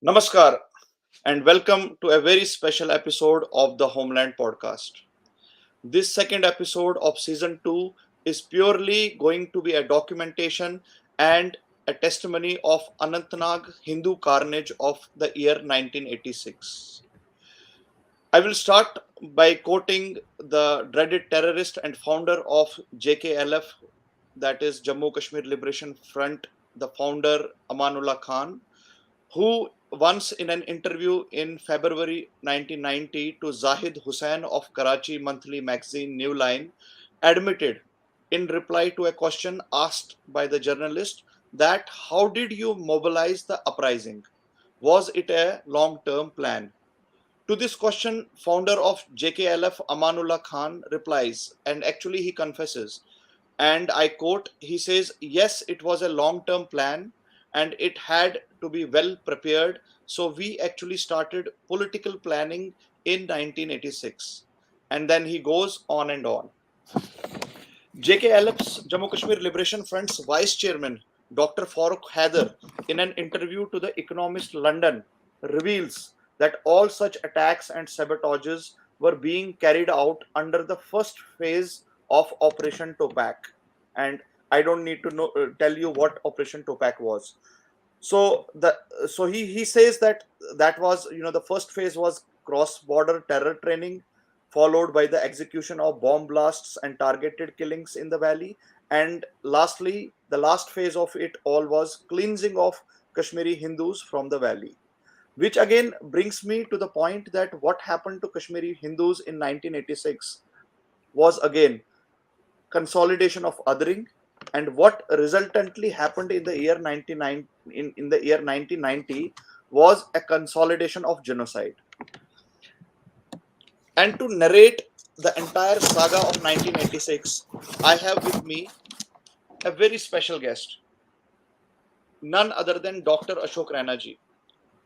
Namaskar and welcome to a very special episode of the Homeland Podcast. This second episode of season 2 is purely going to be a documentation and a testimony of Anantnag Hindu carnage of the year 1986. I will start by quoting the dreaded terrorist and founder of JKLF, that is Jammu Kashmir Liberation Front, the founder Amanullah Khan, who once in an interview in February 1990 to Zahid Hussain of Karachi monthly magazine New Line admitted in reply to a question asked by the journalist that how did you mobilize the uprising? Was it a long-term plan? To this question, founder of JKLF Amanullah Khan replies, and actually he confesses, and I quote, he says, yes, it was a long-term plan and it had to be well prepared. So we actually started political planning in 1986. And then he goes on and on. JKLF's Jammu Kashmir Liberation Front's vice chairman, Dr. Farooq Haider, in an interview to The Economist London, reveals that all such attacks and sabotages were being carried out under the first phase of Operation Topak. And I don't need to tell you what Operation Topak was. So he says that was, the first phase was cross-border terror training, followed by the execution of bomb blasts and targeted killings in the valley, and lastly, the last phase of it all was cleansing of Kashmiri Hindus from the valley. Which again brings me to the point that what happened to Kashmiri Hindus in 1986 was again consolidation of othering, and what resultantly happened in the year 1990 was a consolidation of genocide. And to narrate the entire saga of 1986, I have with me a very special guest, none other than Dr. Ashok Raina ji.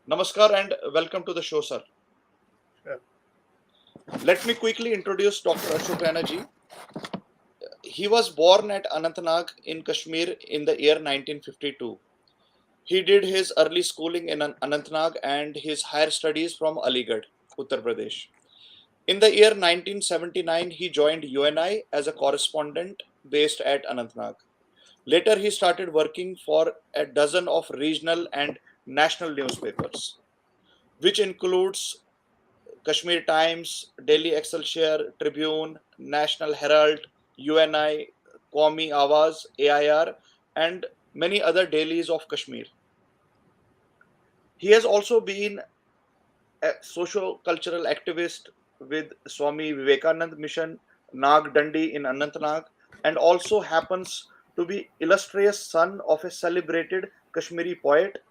Namaskar and welcome to the show, sir. Sure. Let me quickly introduce Dr. Ashok Raina ji. He was born at Anantnag in Kashmir in the year 1952. He did his early schooling in Anantnag and his higher studies from Aligarh, Uttar Pradesh. In the year 1979, he joined UNI as a correspondent based at Anantnag. Later, he started working for a dozen of regional and national newspapers, which includes Kashmir Times, Daily Excelsior, Tribune, National Herald, UNI, Qawmi Awaz, AIR, and many other dailies of Kashmir. He has also been a socio-cultural activist with Swami Vivekanand Mission, Nag Dandi in Anantnag, and also happens to be illustrious son of a celebrated Kashmiri poet,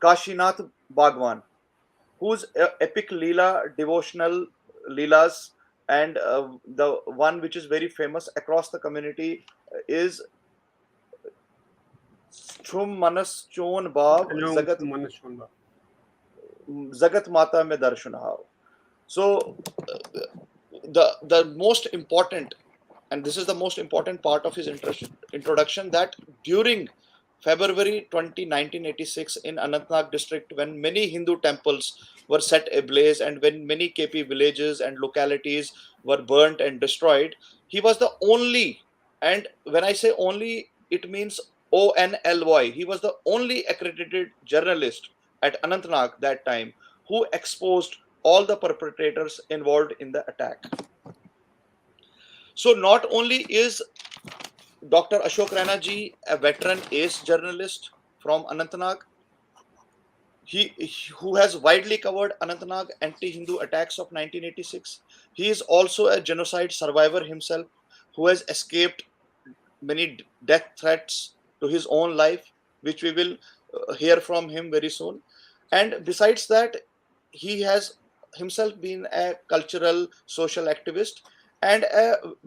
Kashinath Bhagwan, whose epic Leela, devotional Leelas, and the one which is very famous across the community is Shum Manas Chon Bhav Zagat Mata Me Darshan Hav. So the most important, and this is the most important part of his introduction, that during February 20, 1986 in Anantnag district, when many Hindu temples were set ablaze and when many KP villages and localities were burnt and destroyed, he was the only, and when I say only, it means ONLY, he was the only accredited journalist at Anantnag that time who exposed all the perpetrators involved in the attack. So not only is Dr. Ashok Raina ji, a veteran ace journalist from Anantnag, who has widely covered Anantnag anti-Hindu attacks of 1986. He is also a genocide survivor himself, who has escaped many death threats to his own life, which we will hear from him very soon. And besides that, he has himself been a cultural social activist, and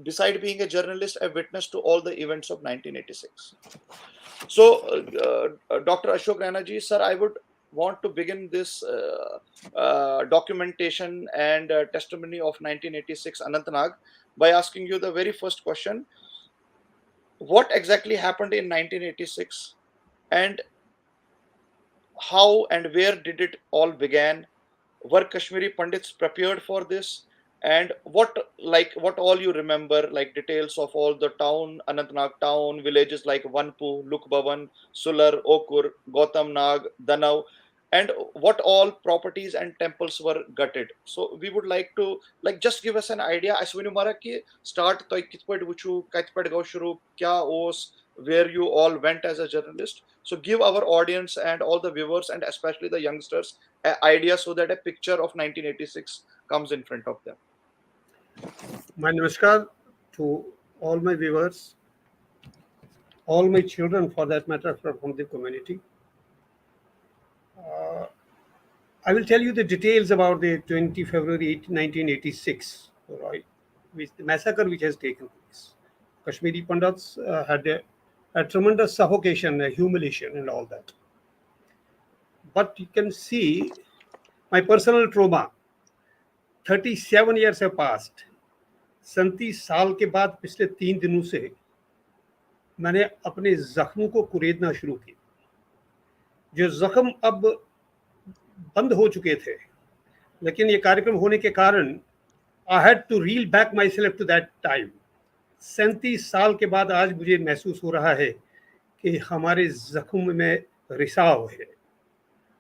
beside being a journalist, a witness to all the events of 1986. So, Dr. Ashok Raina ji, sir, I would want to begin this documentation and testimony of 1986 Anantnag by asking you the very first question: what exactly happened in 1986, and how and where did it all began? Were Kashmiri Pandits prepared for this? And what all you remember, like details of all the town, Anantnag town, villages like Vanpu, Lukbavan, Sular, Okur, Gautam Nag, Danav, and what all properties and temples were gutted. So we would like to just give us an idea. Aswini Mara ki start to kitpad wuchu, kitpad go shuru, kya os, where you all went as a journalist. So give our audience and all the viewers and especially the youngsters an idea so that a picture of 1986 comes in front of them. My namaskar to all my viewers, all my children for that matter from the community. I will tell you the details about the 20 February 1986, right, the massacre which has taken place. Kashmiri Pandits had a tremendous suffocation, a humiliation and all that. But you can see my personal trauma. 37 years have passed. 37 साल के बाद पिछले 3 दिनों से मैंने अपने जख्मों को कुरेदना शुरू किया. जो जख्म अब बंद हो चुके थे, लेकिन ये कार्यक्रम होने के कारण I had to reel back myself to that time. 37 साल के बाद आज मुझे महसूस हो रहा है कि हमारे जख्म में रिसाव है,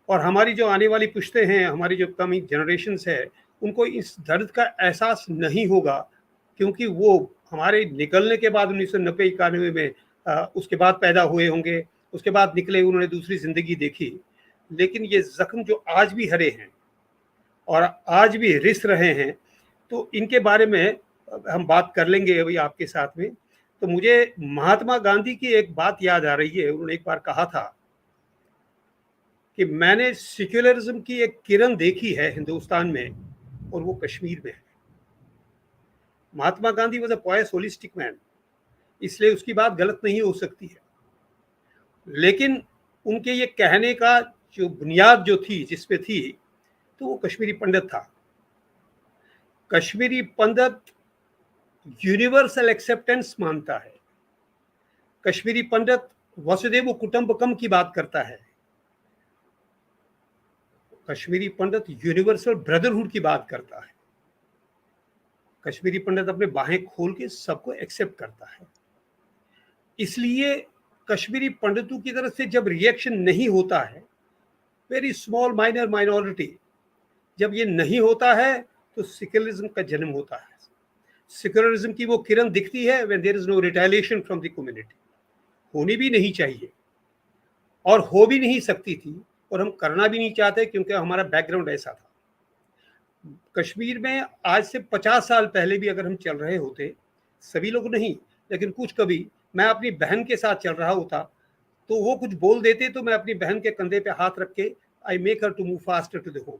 और हमारी जो आने वाली पुश्तें हैं, हमारी जो कमिंग जनरेशन्स है, उनको इस दर्द का एहसास नहीं होगा, क्योंकि वो हमारे निकलने के बाद 1990-91 में उसके बाद पैदा हुए होंगे, उसके बाद निकले, उन्होंने दूसरी ज़िंदगी देखी. लेकिन ये ज़ख्म जो आज भी हरे हैं और आज भी रिस रहे हैं, तो इनके बारे में हम बात कर लेंगे अभी आपके साथ में. तो मुझे महात्मा गांधी की एक बात याद आ रही है. उन्होंने एक बार कहा था कि मैंने सेक्युलरिज्म की एक किरण देखी है हिंदुस्तान में, और वो कश्मीर में है. Mahatma Gandhi was a pious holistic man, इसलिए उसकी बात गलत नहीं हो सकती है. लेकिन उनके ये कहने का जो बुनियाद जो थी, जिस पे थी, तो वो कश्मीरी पंडित था. कश्मीरी पंडित यूनिवर्सल एक्सेप्टेंस मानता है. कश्मीरी पंडित वसुदेव कुटुंबकम की बात करता है. कश्मीरी पंडित यूनिवर्सल ब्रदरहुड की बात करता है. कश्मीरी पंडित अपने बाहें खोल के सबको एक्सेप्ट करता है. इसलिए कश्मीरी पंडितों की तरफ से जब रिएक्शन नहीं होता है, वेरी स्मॉल माइनर माइनॉरिटी, जब ये नहीं होता है, तो सेक्युलरिज्म का जन्म होता है. सेक्युलरिज्म की वो किरण दिखती है when there is no retaliation from the community. होनी भी नहीं चाहिए और हो भी नहीं सकती थी, और हम करना भी नहीं चाहते, क्योंकि हमारा बैकग्राउंड ऐसा था. कश्मीर में आज से 50 साल पहले भी अगर हम चल रहे होते, सभी लोग नहीं लेकिन कुछ, कभी मैं अपनी बहन के साथ चल रहा होता, तो वो कुछ बोल देते तो मैं अपनी बहन के कंधे पे हाथ रख के I make her to move faster to the home.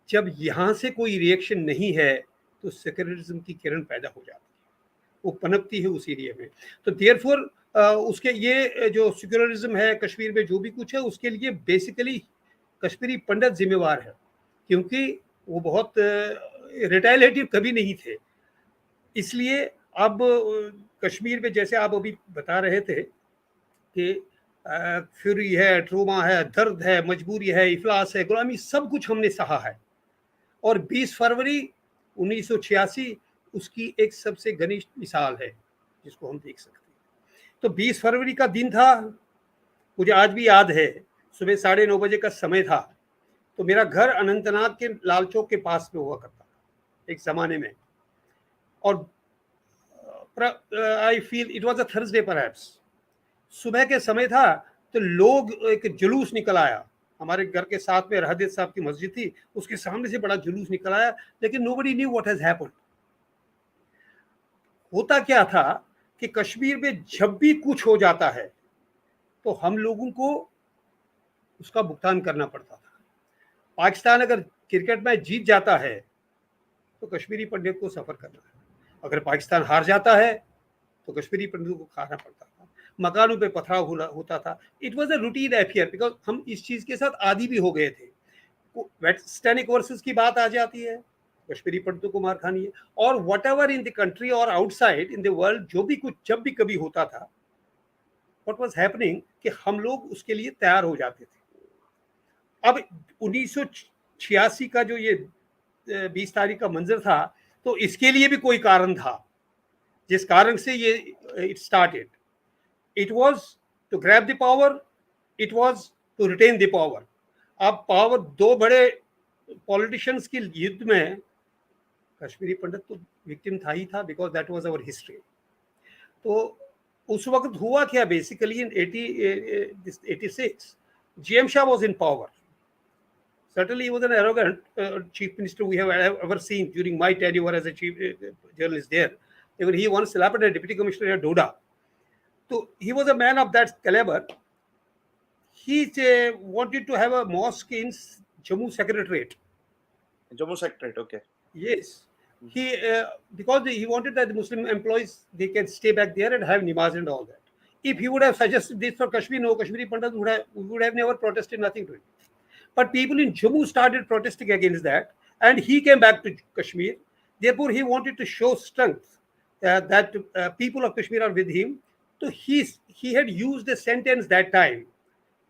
जब यहाँ से कोई रिएक्शन नहीं है, तो सेक्युलरिज्म की किरण पैदा हो जाती है, वो पनपती है उस एरिया में. तो देयरफॉर उसके ये जो सेक्युलरिज्म है कश्मीर में, जो भी कुछ है, उसके लिए बेसिकली कश्मीरी पंडित जिम्मेवार है, क्योंकि वो बहुत रिटेलिएटिव कभी नहीं थे. इसलिए अब कश्मीर में, जैसे आप अभी बता रहे थे कि फ्यूरी है, ट्रोमा है, दर्द है, मजबूरी है, इफलास है, गुलामी, सब कुछ हमने सहा है. और 20 फरवरी 1986 उसकी एक सबसे घनिष्ठ मिसाल है जिसको हम देख सकते हैं. तो 20 फरवरी का दिन था, मुझे आज भी याद है. सुबह 9:30 बजे का समय था. तो मेरा घर अनंतनाग के लाल चौक के पास में हुआ करता था एक ज़माने में, और I feel it was a Thursday perhaps. सुबह के समय था, तो लोग, एक जुलूस निकल आया. हमारे घर के साथ में रहदत साहब की मस्जिद थी, उसके सामने से बड़ा जुलूस निकल आया, लेकिन nobody knew what has happened. होता क्या था कि कश्मीर में जब भी कुछ हो जाता है तो हम लोगों को उसका भुगतान करना पड़ता था। पाकिस्तान अगर क्रिकेट मैच जीत जाता है तो कश्मीरी पंडित को सफर करना है, अगर पाकिस्तान हार जाता है तो कश्मीरी पंडित को खाना पड़ता था, मकानों पे पथराव होता था। It was a routine affair, because हम इस चीज के साथ आदी भी हो गए थे। वेस्टर्निक वर्सेस की बात आ जाती है, कश्मीरी पंडितों को मार खानी है, और what ever in the country और आउटसाइड इन द वर्ल्ड जो भी कुछ जब भी कभी होता था, व्हाट वाज हैपनिंग कि हम लोग उसके लिए तैयार हो जाते थे। अब 1986 का जो ये 20 तारीख का मंजर था, तो इसके लिए भी कोई कारण था जिस कारण से ये it started. It was to grab the power, it was to retain the power. अब पावर, दो बड़े पॉलिटिशियंस के युद्ध में कश्मीरी पंडित तो विक्टिम था ही था, because that was our history. तो उस वक्त हुआ क्या, basically in 86 GM Shah was in power. Certainly, he was an arrogant chief minister we have ever seen during my tenure as a chief journalist there. Even he once slapped a deputy commissioner at Doda. So he was a man of that caliber. He wanted to have a mosque in Jammu Secretariat. Jammu Secretariat, okay. Yes. He because he wanted that the Muslim employees, they can stay back there and have namaz and all that. If he would have suggested this for Kashmir, no, Kashmiri Pandit would have never protested, nothing to it. But people in Jammu started protesting against that, and he came back to Kashmir. Therefore, he wanted to show strength that people of Kashmir are with him. So he had used a sentence that time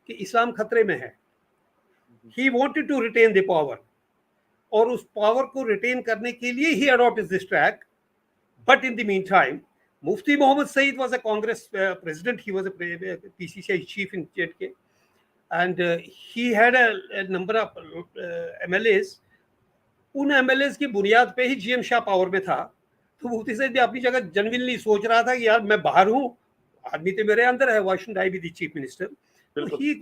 कि इस्लाम खतरे में है. He wanted to retain the power, और उस power को retain करने के लिए he adopt this track. But in the mean time, Mufti Mohammad Sayeed was a Congress president. He was a PCCI chief in JK, and he had a number of MLAs. उन MLAs की बुनियाद पे ही GM शाह पावर में था. तो मुफ्ती सईद भी अपनी जगह जनविनली सोच रहा था कि यार मैं बाहर हूँ, आदमी तो मेरे अंदर है, why shouldn't I be the chief minister? So he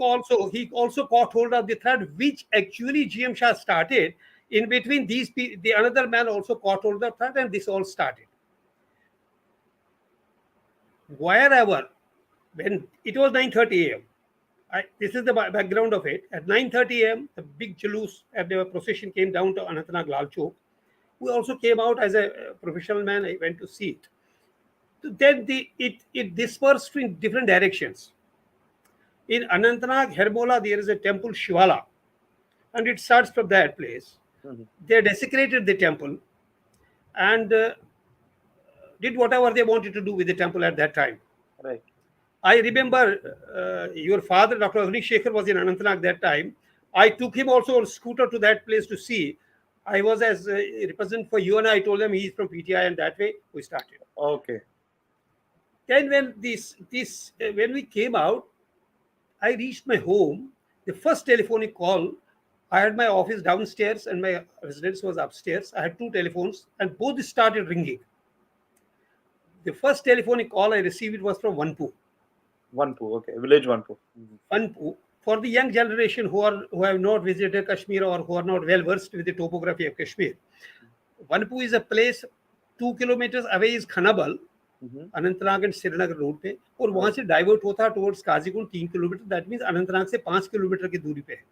also caught hold of the thread, which actually GM Shah started. In between these, the another man also caught hold of that, and this all started. Wherever, when it was 9:30 a.m., this is the background of it. At 9:30 a.m., the big jalous and the procession came down to Anantnag Lal Chowk. We also came out as a professional man. I went to see it. So then it dispersed in different directions. In Anantnag, Hermola, there is a temple Shivala, and it starts from that place. Mm-hmm. They desecrated the temple and did whatever they wanted to do with the temple at that time. Right. I remember your father, Dr. Avni Shekhar, was in Anantnag that time. I took him also on scooter to that place to see. I was as a representative for you, and I told them he's from PTI, and that way we started. Okay. Then when when we came out, I reached my home. The first telephonic call, I had my office downstairs and my residence was upstairs. I had two telephones and both started ringing. The first telephonic call I received was from Vanpu. Vanpu, okay, village Vanpu. Vanpu. For the young generation who have not visited Kashmir or who are not well versed with the topography of Kashmir, Vanpu is a place 2 kilometers away is Khanabal, Anantnag and Srinagar road पे, और वहां से divert होता है towards Qazigund 3 kilometer. That means Anantnag से 5 kilometre की दूरी पे है.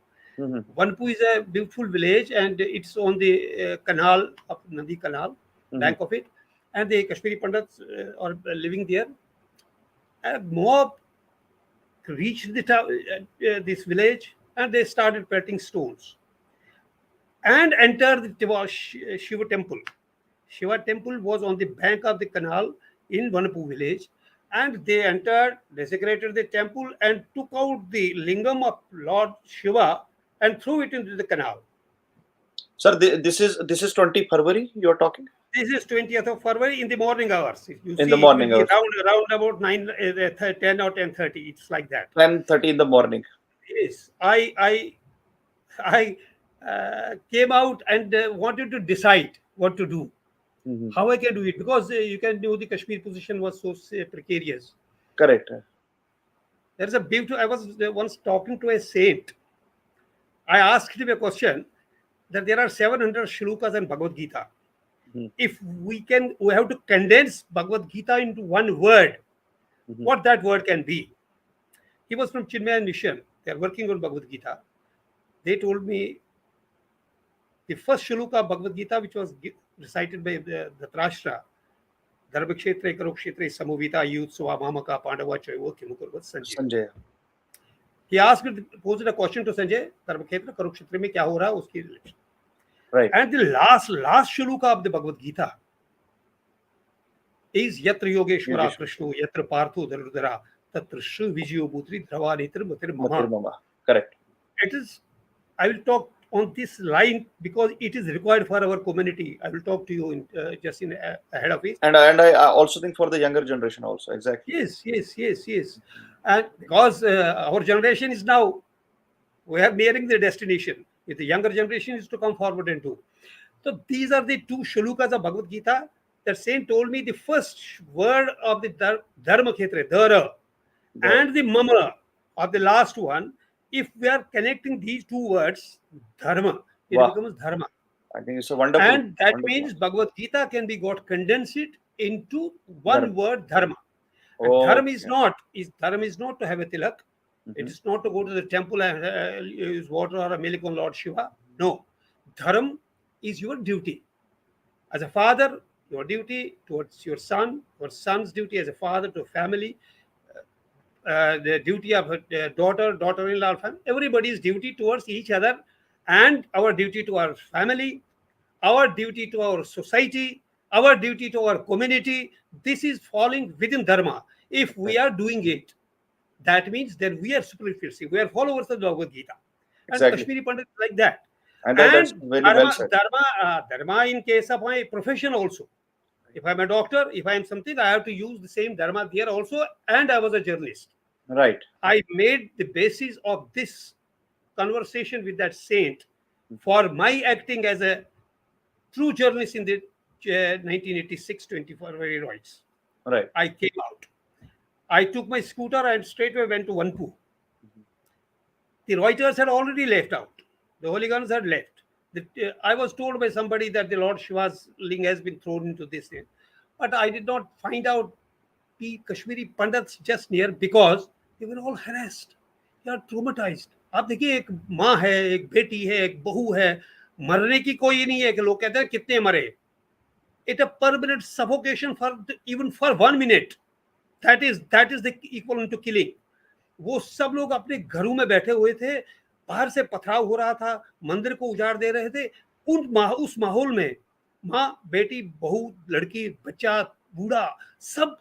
Vanpu is a beautiful village and it's on the canal of Nadi Canal, bank of it, and the Kashmiri Pandits are living there. A mob reached this village and they started pelting stones and entered the Shiva temple. Shiva temple was on the bank of the canal in Vanpu village, and they entered, desecrated the temple and took out the lingam of Lord Shiva and threw it into the canal. Sir, this is 20 February you are talking? This is 20th of February in the morning hours. In the morning hours. Around about 10 or 10:30. It's like that. 10:30 in the morning. Yes. I came out and wanted to decide what to do. How I can do it, because you can know the Kashmir position was so precarious. Correct. There is a beautiful. I was once talking to a saint. I asked him a question that there are 700 shlokas in Bhagavad Gita. If we have to condense Bhagavad Gita into one word, what that word can be. He was from Chinmaya Mission. They are working on Bhagavad Gita. They told me the first shloka of Bhagavad Gita, which was recited by the Dhritarashtra, Dharmakshetre Karukshetre Samovita Yutsva Mamaka Pandava Chaivo Kimukurvat Sanjay. Sanjay. He posed a question to Sanjay, Dharmakshetra Karukshetre mein kya ho raha uski relation. Right. And the last shloka of the Bhagavad Gita is Yatra Yogeshwara Krishno Yatra Partho Dharudara Tatra Shri Vijayo Bhutri Dhrava Netra Matir Mama. Correct. It is, I will talk on this line because it is required for our community. I will talk to you just ahead of it. And I also think for the younger generation also. Exactly. Yes. And because our generation is now, we are nearing the destination. If the younger generation is to come forward and do. So these are the two shlokas of Bhagavad Gita. That saint told me the first word of the Dharma Khetre, Dhara, and the Mama of the last one. If we are connecting these two words, Dharma, it becomes Dharma. I think it's a wonderful. And that means Bhagavad Gita can be got condensed into one word, Dharma. And Dharma is not to have a tilak. It is not to go to the temple and use water or a milk on Lord Shiva. No. Dharma is your duty. As a father, your duty towards your son, your son's duty as a father to a family, the duty of a daughter-in-law, everybody's duty towards each other, and our duty to our family, our duty to our society, our duty to our community. This is falling within Dharma. If we are doing it, that means that we are superficial. We are followers of the Bhagavad Gita. And Kashmiri Pandit is like that. And that's very well said. Dharma in case of my profession also. If I'm a doctor, if I'm something, I have to use the same Dharma there also. And I was a journalist. Right. I made the basis of this conversation with that saint for my acting as a true journalist in the 1986 24 February riots. Right. I came out. I took my scooter and straight away went to Vanpu. The Reuters had already left out. The hooligans had left. I was told by somebody that the Lord Shiva's ling has been thrown into this thing. But I did not find out the Kashmiri Pandits just near because they were all harassed. They are traumatized. आप देखिए एक माँ है, एक बेटी है, एक बहू है, मरने की कोई नहीं है कि लोग कहते हैं कितने मरे. It's a permanent suffocation even for 1 minute. That is the equivalent to killing. वो सब लोग अपने घरों में बैठे हुए थे, बाहर से पथराव हो रहा था, मंदिर को उजाड़ दे रहे थे. उस माहौल में माँ, बेटी, बहू, लड़की, बच्चा, बूढ़ा, सब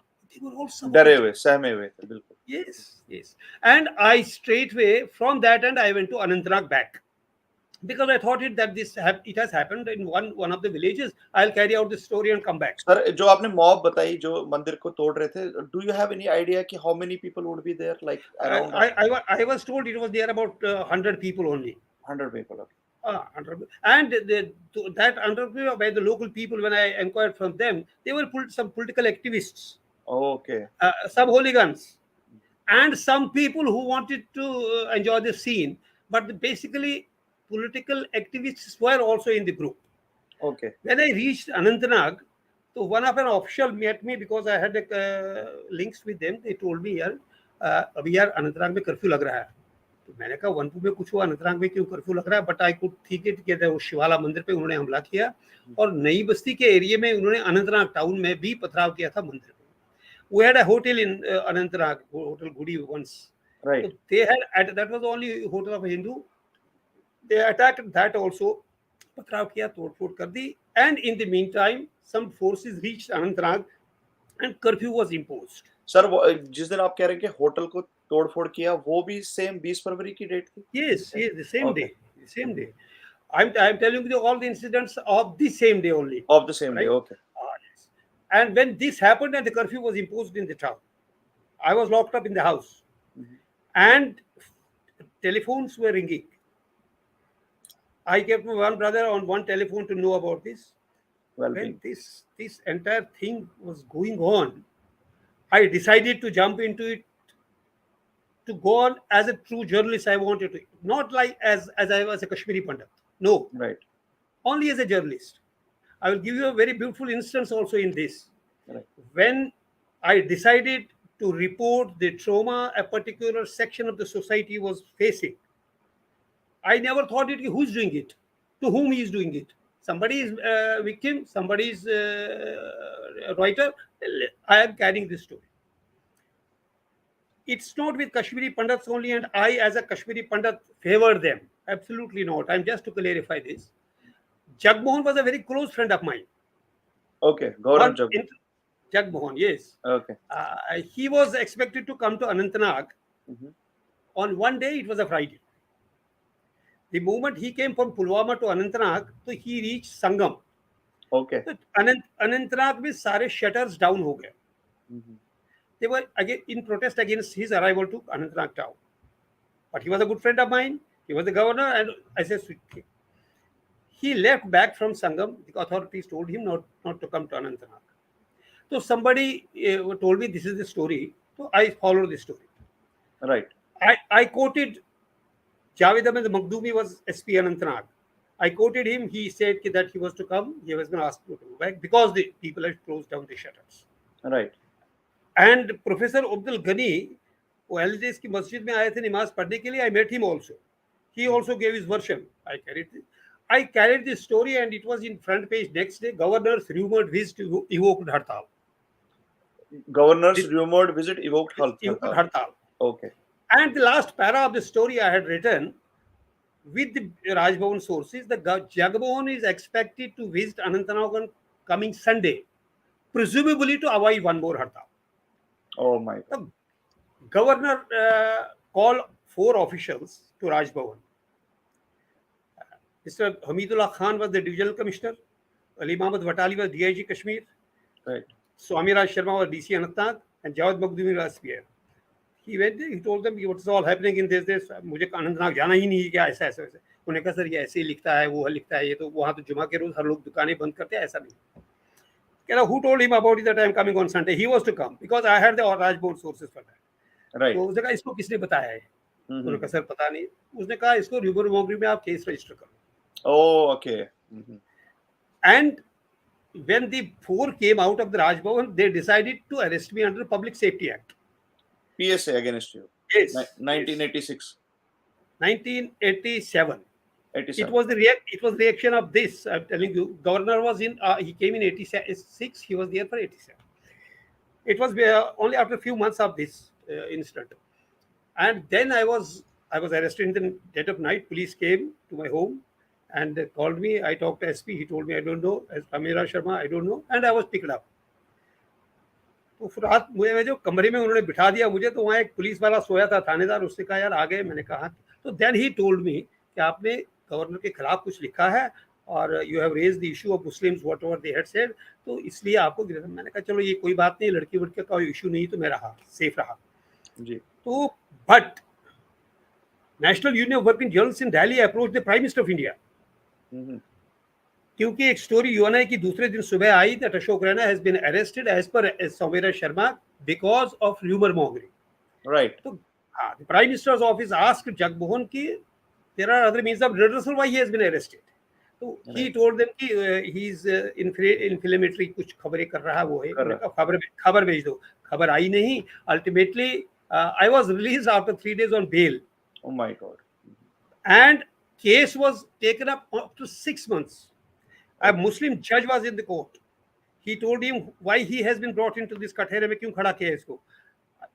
डरे हुए, सहमे हुए थे, बिल्कुल. Yes. And I straightway from that end I went to Anantnag back. Because I thought it has happened in one of the villages. I'll carry out the story and come back. Sir, जो आपने mob बताई जो मंदिर को तोड़ रहे थे, do you have any idea कि how many people would be there, like around? I was told it was there about 100 people only. 100 people. Okay. 100. And that 100 people by the local people, when I inquired from them, they were some political activists. Okay. Some hooligans, and some people who wanted to enjoy the scene, but basically political activists were also in the group. Okay. When I reached Anantnag, so one of an official met me because I had links with them. They told me, यार अभी यार अनंतनाग में curfew लग रहा है. तो मैंने कहा वनपू में कुछ हुआ, अनंतनाग में क्यों कर्फ्यू लग रहा है? But I could think it कि वो शिवाला मंदिर पे उन्होंने हमला किया और नई बस्ती के एरिया में उन्होंने अनंतनाग टाउन में भी पथराव किया था मंदिर पे. We had a hotel in Anantnag, Hotel Gudi once. Right. So they had, that was the only hotel of a Hindu. They attacked that also. पथराव किया, तोड़फोड़ कर दी. And in the meantime, some forces reached Anantnag and curfew was imposed. Sir जिस दिन आप कह रहे हैं कि होटल को तोड़फोड़ किया, वो भी सेम 20 फरवरी की डेट थी? Yes, the same day. The same day. I'm telling you all the incidents of the same day only. Of the same day, okay. Yes. And when this happened and the curfew was imposed in the town, I was locked up in the house. And telephones were ringing. I kept my one brother on one telephone to know about this. When this entire thing was going on, I decided to jump into it, to go on as a true journalist. I wanted to, not like as I was a Kashmiri Pandit. No. Right. Only as a journalist. I will give you a very beautiful instance also in this. Right. When I decided to report the trauma a particular section of the society was facing, I never thought it who's doing it, to whom he is doing it. Somebody is victim, somebody is writer. I am carrying this story. It's not with Kashmiri Pandits only, and I, as a Kashmiri Pandit, favor them. Absolutely not. I'm just to clarify this. Jagmohan was a very close friend of mine. Okay, Governor One Jagu. in Jagmohan, yes. Okay. He was expected to come to Anantnag Mhm. on one day. It was a Friday. The moment he came from Pulwama to Anantnag, so he reached Sangam. Okay. तो अनंतनाग में सारे shutters down हो गए. Mhm. They were again in protest against his arrival to Anantnag town. But he was a good friend of mine. He was the governor, and I said, he left back from Sangam. The authorities told him not to come to Anantnag. So somebody told me this is the story. So I followed the story. Right. I quoted Javed Ahmed Makhdoumi was SP Anantnag. I quoted him. He said that he was to come. He was going to ask to go back because the people had closed down the shutters. Right. And Professor Abdul Ghani, वो एलजेस की मस्जिद में आए थे नमाज पढ़ने के लिए. I met him also. He also gave his version. I carried this story, and it was in front page next day. Governor's rumored visit evoked Hartal. Governor's rumored visit evoked Hartal. Okay. And the last para of the story I had written with the Raj Bhavan sources, the Jagmohan is expected to visit Anantnag on coming Sunday, presumably to avoid one more Hartal. Oh my God. The governor called 4 officials to Raj Bhavan. Mr. Hamidullah Khan was the divisional commissioner. Ali Mohammed Watali was DIG Kashmir. Right. Swami Raj Sharma was DC Anantnag, and Jawad Makhdoumi was SPA. He went there, he told them what's all happening in this. मुझे अनंतनाग जाना ही नहीं है क्या, ऐसा ऐसा ऐसा. उन्होंने कहा सर ये ऐसे ही लिखता है, वो लिखता है, ये तो वहाँ तो जुमा के रोज हर लोग दुकानें बंद करते हैं, ऐसा नहीं. कह रहा who told him about it that I am coming on Sunday? He was to come because I had the Raj Bhavan sources for that. Right. तो उसने कहा इसको किसने बताया है? उन्होंने कहा सर पता नहीं. उसने कहा इसको र्यूमर मॉन्गरी में आप केस रजिस्टर करो. Oh, okay. Mhm. And when the 4 came out of the Raj Bhavan, they decided to arrest me under Public Safety Act. PSA against you. Yes. 1986. 1987. 87. It was the reaction of this. I'm telling you, governor was in. He came in 86. He was there for 87. It was only after a few months of this incident, and then I was arrested in the dead of night. Police came to my home and they called me. I talked to SP. He told me I don't know. As Amira Sharma, I don't know, and I was picked up. तो फिर रात मुझे जो कमरे में उन्होंने बिठा दिया मुझे, तो वहाँ एक पुलिस वाला सोया था, थानेदार. उसने कहा यार आ गए. मैंने कहा तो देन ही टोल्ड मी कि आपने गवर्नर के खिलाफ कुछ लिखा है और you have raise the issue of Muslims whatever they had said, तो इसलिए आपको. मैंने कहा चलो ये कोई बात नहीं, लड़की वड़की का कोई इशू नहीं, तो मैं रहा सेफ रहा जी. तो but national union of working journalist in Delhi approach the prime minister of India, क्योंकि एक स्टोरी यूएनआई की दूसरे दिन सुबह आई that Ashok Raina has been arrested as per Samira Sharma because of rumour mongering. Right. तो the prime minister's office asked Jagmohan की there are other means of redressal why he has been arrested. So he told them कि he is inflammatory कुछ खबरें कर रहा है, वो है. खबर भेज दो. खबर आई नहीं. Ultimately I was released after 3 days on bail. Oh my God. And case was taken up to 6 months. A Muslim judge was in the court. He told him why he has been brought into this कठेरे में क्यों खड़ा किया इसको.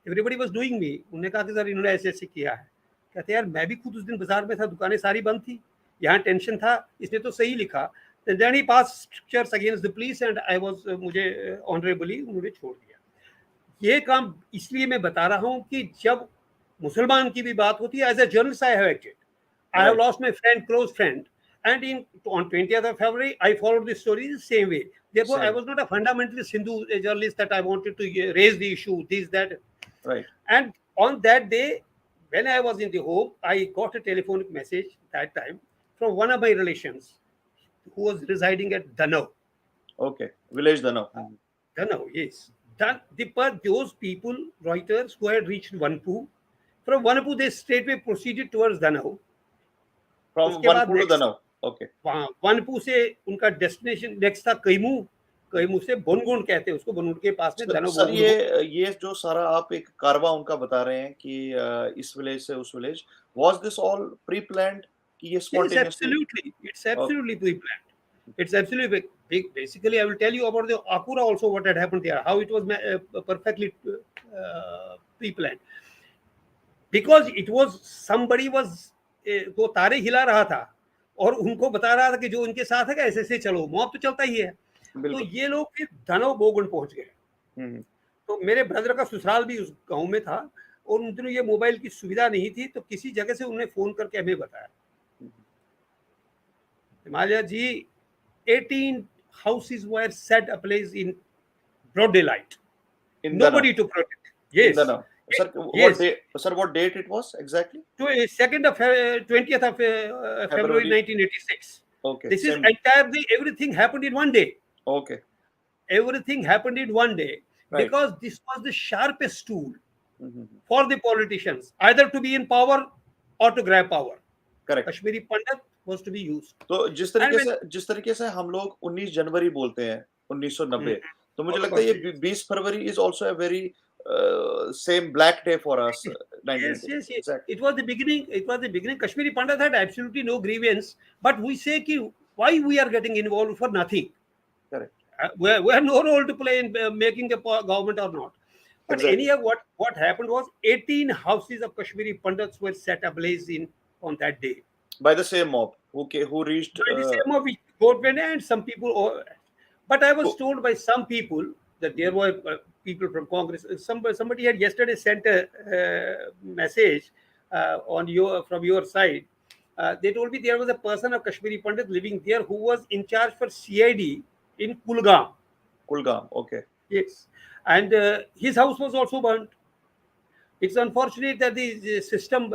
Everybody was doing me. उन्होंने कहा कि sir इन्होंने ऐसे ऐसे किया है. कहते यार मैं भी खुद उस दिन बाजार में था, दुकानें सारी बंद थी, यहाँ टेंशन था, इसने तो सही लिखा. Then he passed strictures against the police and I was मुझे ऑनरेबली उन्होंने छोड़ दिया. ये काम इसलिए मैं बता रहा हूँ कि जब मुसलमान की भी बात होती है, as a journalist I have acted. I have lost my close friend, and on 20th of February, I followed the story the same way. Therefore, I was not a fundamentalist Hindu journalist that I wanted to raise the issue, this, that. Right. And on that day, when I was in the home, I got a telephonic message that time from one of my relations who was residing at Danau. Okay. Village Danau. Danau, yes. Those people, writers who had reached Vanpu, from Vanpu, they straightway proceeded towards Danau. From Vanpu to Danau. Okay Vanpoh से उनका destination next था कैमू, कैमू से बोनगुंड कहते हैं उसको, बोनगुंड के पास में sir, दानो सर बोनगुंड। ये जो सारा आप एक कारवा उनका बता रहे हैं कि इस विलेज से उस village, was this all pre planned कि ये Yes, spontaneously? absolutely. It's absolutely pre-planned. It's absolutely basically. I will tell you about the Akura also. What had happened there? How it was perfectly pre-planned. Because it was somebody was वो तारे हिला रहा था और उनको बता रहा था कि जो उनके साथ है ऐसे ऐसे चलो, मॉब तो चलता ही है। तो बिल्कुल। ये लोग फिर धनो बोगुंड पहुंच गए। हम्म, तो मेरे ब्रदर का ससुराल भी उस गांव में था और उन दिनों ये मोबाइल की सुविधा नहीं थी, तो किसी जगह से उन्होंने फोन करके हमें बताया, Himalaya ji 18 houses were set ablaze in broad daylight. इन दनो, Nobody to protect. इन Yes. दनो। Sir Yes. what date it was exactly? 2nd of 20th of February February. 1986. Okay, This is same. entirely, everything happened in one day. Okay, Everything happened in one day right. because this was the sharpest tool Mhm. for the politicians, either to be in power or to grab power. Correct. Kashmiri Pandit was to be used. तो And जिस तरीके से हम लोग 19 जनवरी बोलते हैं 1990, तो मुझे लगता है Holocaust ये 20 फरवरी is also a very same black day for us Yes, 1990. yes, yes. Exactly. It was the beginning. It was the beginning. Kashmiri Pandit had absolutely no grievance, but we say ki why we are getting involved for nothing. Correct. We have no role to play in making the government or not. But Exactly. anyhow, what happened was 18 houses of Kashmiri Pandits were set ablaze on that day. By the same mob who reached By the same of which court went and some people. But I was told by some people that there were people from Congress. Somebody had yesterday sent a message from your side. They told me there was a person of Kashmiri Pandit living there who was in charge for CID in Kulgam. Kulgam. Okay. Yes, and his house was also burnt. It's unfortunate that the system,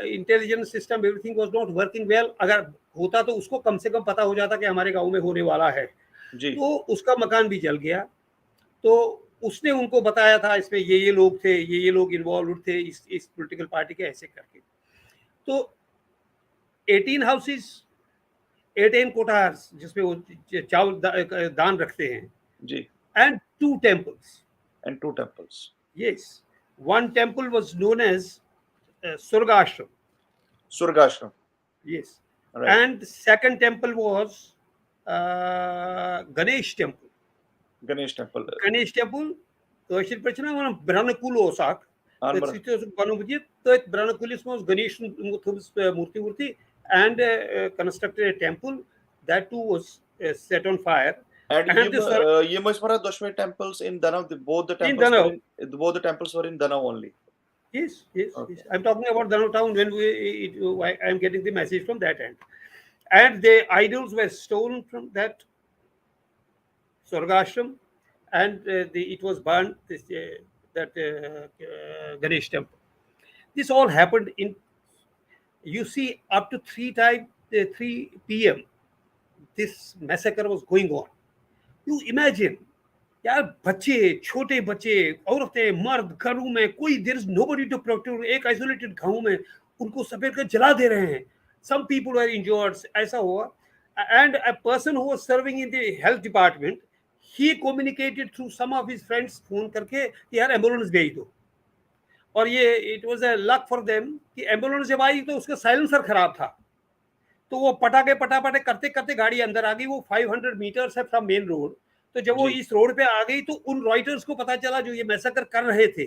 intelligence system, everything was not working well. अगर होता तो उसको कम से कम पता हो जाता कि हमारे गांव में होने वाला है, जी. तो उसका मकान भी जल गया। तो उसने उनको बताया था इसमें ये लोग थे, ये लोग इन्वॉल्व थे इस पॉलिटिकल पार्टी के, ऐसे करके। तो 18 हाउसेस, 18 कोठार्स जिसमें वो चावल दान रखते हैं जी. and 2 temples. And 2 temples. Yes. One temple was known as Surgashram. Surgashram. Yes. Right. And the second temple was Ganesh temple. Ganesh temple. Ganesh temple, Kashmir पर छना वहाँ ब्राह्मणकुल ओसाक, तो सिटी उस बनोबुझे तो एक ब्राह्मणकुलिस में उस गणेश मूर्ति and constructed a temple that too was set on fire. And ये मशवरा Dashwe temples in Danav, both the temples were in Danav only. Yes, yes, okay. Yes. I'm talking about Danav town when I'm getting the message from that end. And the idols were stolen from that Swargashram, and it was burned, that Ganesh temple. This all happened in, you see, up to 3 p.m. this massacre was going on. You imagine, यार बच्चे, छोटे बच्चे, औरतें, मर्द घरों में, कोई there is nobody to protect, एक आइसोलेटेड गांव में उनको सफेद कर जला दे रहे हैं. सम पीपल वर इंजर्ड, ऐसा हुआ. And a person who was serving in the health department, he communicated through some of his friends, phone करके कि यार एम्बुलेंस भेज दो. और ये it was a luck for them कि एम्बुलेंस जब आई तो उसका साइलेंसर खराब था, तो वो पटापटे करते करते गाड़ी अंदर आ गई. वो 500 मीटर्स है फ्रॉम मेन रोड. तो जब वो इस रोड पे आ गई तो उन रॉयटर्स को पता चला जो ये मैसेकर कर रहे थे,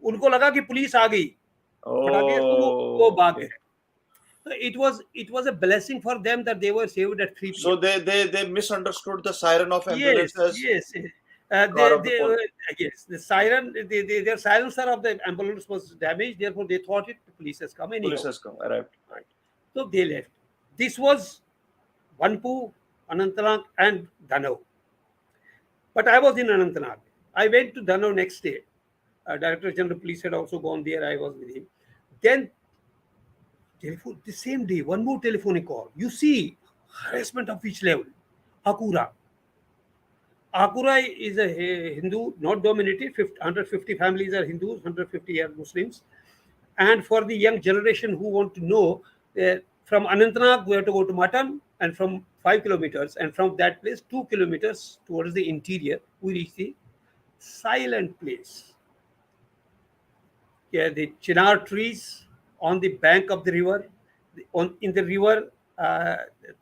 उनको लगा कि पुलिस आ गई, फटाके, तो वो भाग गए. So it was a blessing for them that they were saved at 3 p.m. So they misunderstood the siren of ambulances. Yes. Yes, the siren, their silencer of the ambulance was damaged. Therefore, they thought the police has come. Police has come, arrived. Right. So they left. This was Vanpu, Anantnag, and Dhanau. But I was in Anantnag. I went to Dhanau next day. Director General Police had also gone there. I was with him. Then, the same day, one more telephonic call. You see, harassment of which level? Akura. Akura is a Hindu, not dominated. 150 families are Hindus, 150 are Muslims. And for the young generation who want to know, from Anantnag, we have to go to Matan. and from 5 kilometers, and from that place 2 kilometers towards the interior, we reach the silent place. Yeah, the chinar trees on the bank of the river. In the river,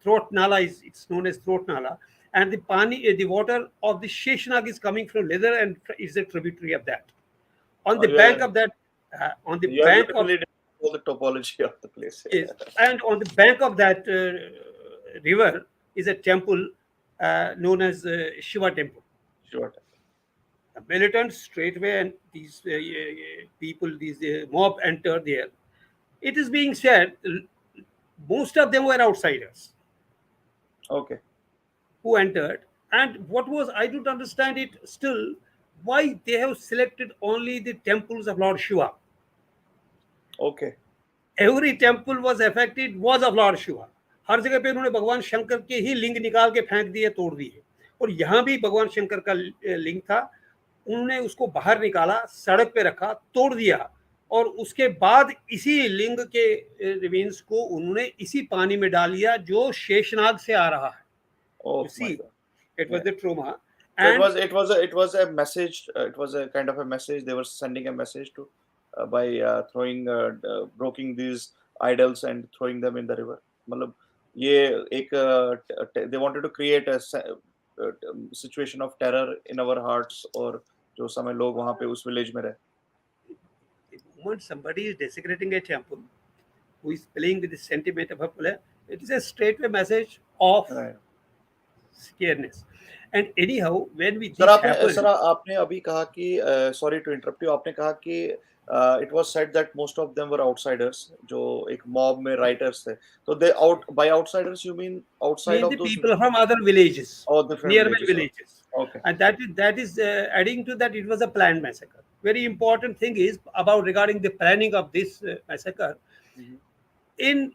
throat nala is, it's known as throat nala, and the pani, the water of the Sheshnag is coming from Leather and is a tributary of that. On the bank of that, on the you are bank of literally all the topology of the place. is, and on the bank of that river is a temple known as Shiva temple. Sure. The militants straightway and these people, these mob entered there. It is being said most of them were outsiders Okay. who entered. And what was, I don't understand it still, why they have selected only the temples of Lord Shiva. Okay. Every temple was affected was of Lord Shiva. हर जगह पे उन्होंने भगवान शंकर के ही लिंग निकाल के फेंक दिए, तोड़ दिए. और यहाँ भी भगवान शंकर का लिंग था, उन्होंने उसको बाहर निकाला, सड़क पे रखा, तोड़ दिया, और उसके बाद इसी लिंग के रिमेन्स को उन्होंने इसी पानी में डाल दिया जो शेषनाग से आ रहा है. Oh You see, my God. it was the trauma. So And it was a message. It was a kind of a message. They were sending a message to by throwing breaking these idols and throwing them in the river. मतलब ये एक they wanted to create a situation of terror in our hearts, और जो समय लोग वहाँ पे उस village में रहे. the moment somebody is desecrating a temple, who is playing with the sentiment of a player, it is a straightway message of Right. scaredness. And anyhow, when we sir this आपने happened, sir आपने अभी कहा कि sorry to interrupt you, आपने कहा कि it was said that most of them were outsiders, जो एक मॉब में राइटर्स थे, तो they out by outsiders you mean outside mean of the those people from other villages, और different nearby villages. villages, okay. and that is adding to that. It was a planned massacre. Very important thing is about regarding the planning of this massacre. In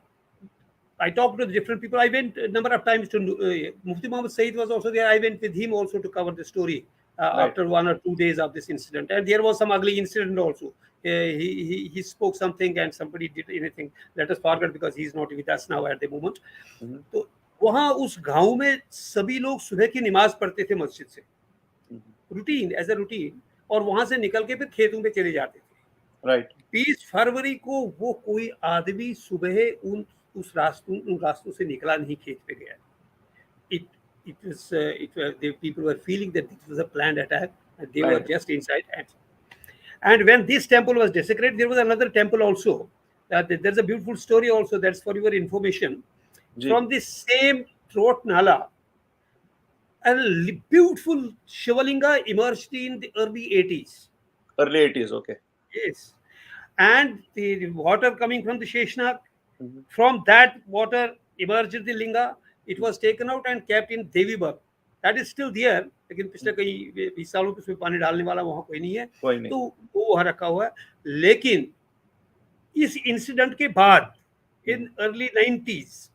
I talked to different people. I went a number of times to Mufti Muhammad Said was also there. I went with him also to cover the story Right. after 1 or 2 days of this incident. And there was some ugly incident also. He spoke something and somebody did anything. Let us forget because he's not with us now at the moment. तो वहाँ उस गांव में सभी लोग सुबह की नमाज पढ़ते थे मस्जिद से, रूटीन एज ए रूटीन, और वहां से निकल के फिर खेतों में चले जाते थे. राइट. 20 फरवरी को वो कोई आदमी सुबह उन रास्तों से निकला नहीं, खेत पे गया. The people were feeling that this was a planned attack and they were Right. just inside. And when this temple was desecrated, there was another temple also. There's a beautiful story also, that's for your information. Ji. From the same throat nala, a beautiful Shivalinga emerged in the early 80s. Early 80s. Okay. Yes. And the water coming from the Sheshnag, from that water emerged the linga. It was taken out and kept in Devibag. That is still there. लेकिन पिछले कई 20 सालों से उसमें पानी डालने वाला वहाँ कोई नहीं है, कोई नहीं. तो वो वहाँ रखा हुआ है. लेकिन इस इंसिडेंट के बाद इन अर्ली 90s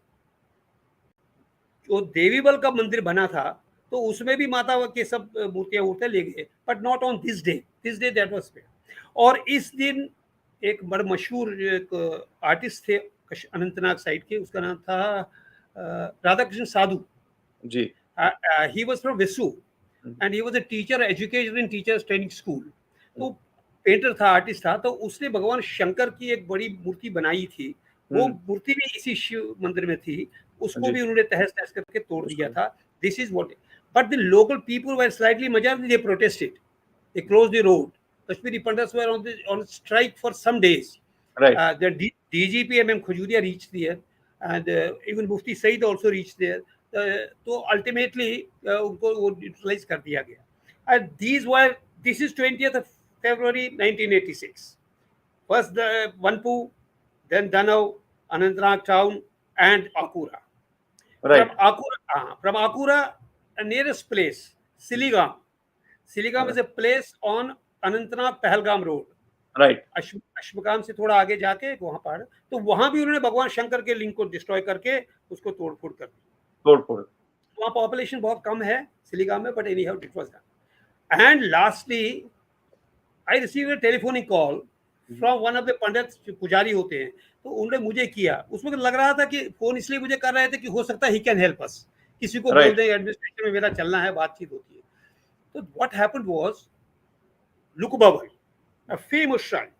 जो देवीबल का मंदिर बना था, तो उसमें भी माता के सब मूर्तियां वूर्तियां ले गए, but not on this day that was fair. और इस दिन एक बड़ा मशहूर एक आर्टिस्ट थे अनंतनाग साइड के, उसका नाम था राधा कृष्ण साधु जी. he was from Vesu and he was a teacher, educator in teachers training school. तो पेंटर था, आर्टिस्ट था, तो उसने भगवान शंकर की एक बड़ी मूर्ति बनाई थी. वो मूर्ति भी इसी शिव मंदिर में थी, उसको भी उन्होंने तहस नहस करके तोड़ दिया था. This is what. But the local people were slightly majority, they protested, they closed the road. Kashmiri Pandits were on strike for some days. Right. The DGP MM Khujuria reached there, and even Mufti Said also reached there. तो ultimately उनको वो utilise कर दिया गया. And this is 20th of February 1986. First the Vanpu, then Danau, Anantnag town, and Akura. Right. From Akura, a nearest place, Siligam. Siligam is a place on Anantnag Pahalgam road. Right. अश्वकाम से थोड़ा आगे जाके वहां पहाड़, तो वहां भी उन्होंने भगवान शंकर के लिंग को डिस्ट्रॉय करके उसको तोड़फोड़ कर दी. वहाँ पॉपुलेशन बहुत कम है सिलीगाम में, but anyhow it was done. And lastly, I received a telephonic call from one of the pandit, जो पुजारी होते हैं, तो उन्होंने मुझे किया। उसमें लग रहा था कि फोन इसलिए मुझे कर रहे थे कि हो सकता है ही कैन हेल्प अस, किसी को बोल Right. दें एडमिनिस्ट्रेशन में मेरा चलना है, बातचीत होती है। तो what happened was, look Baba, a famous shrine,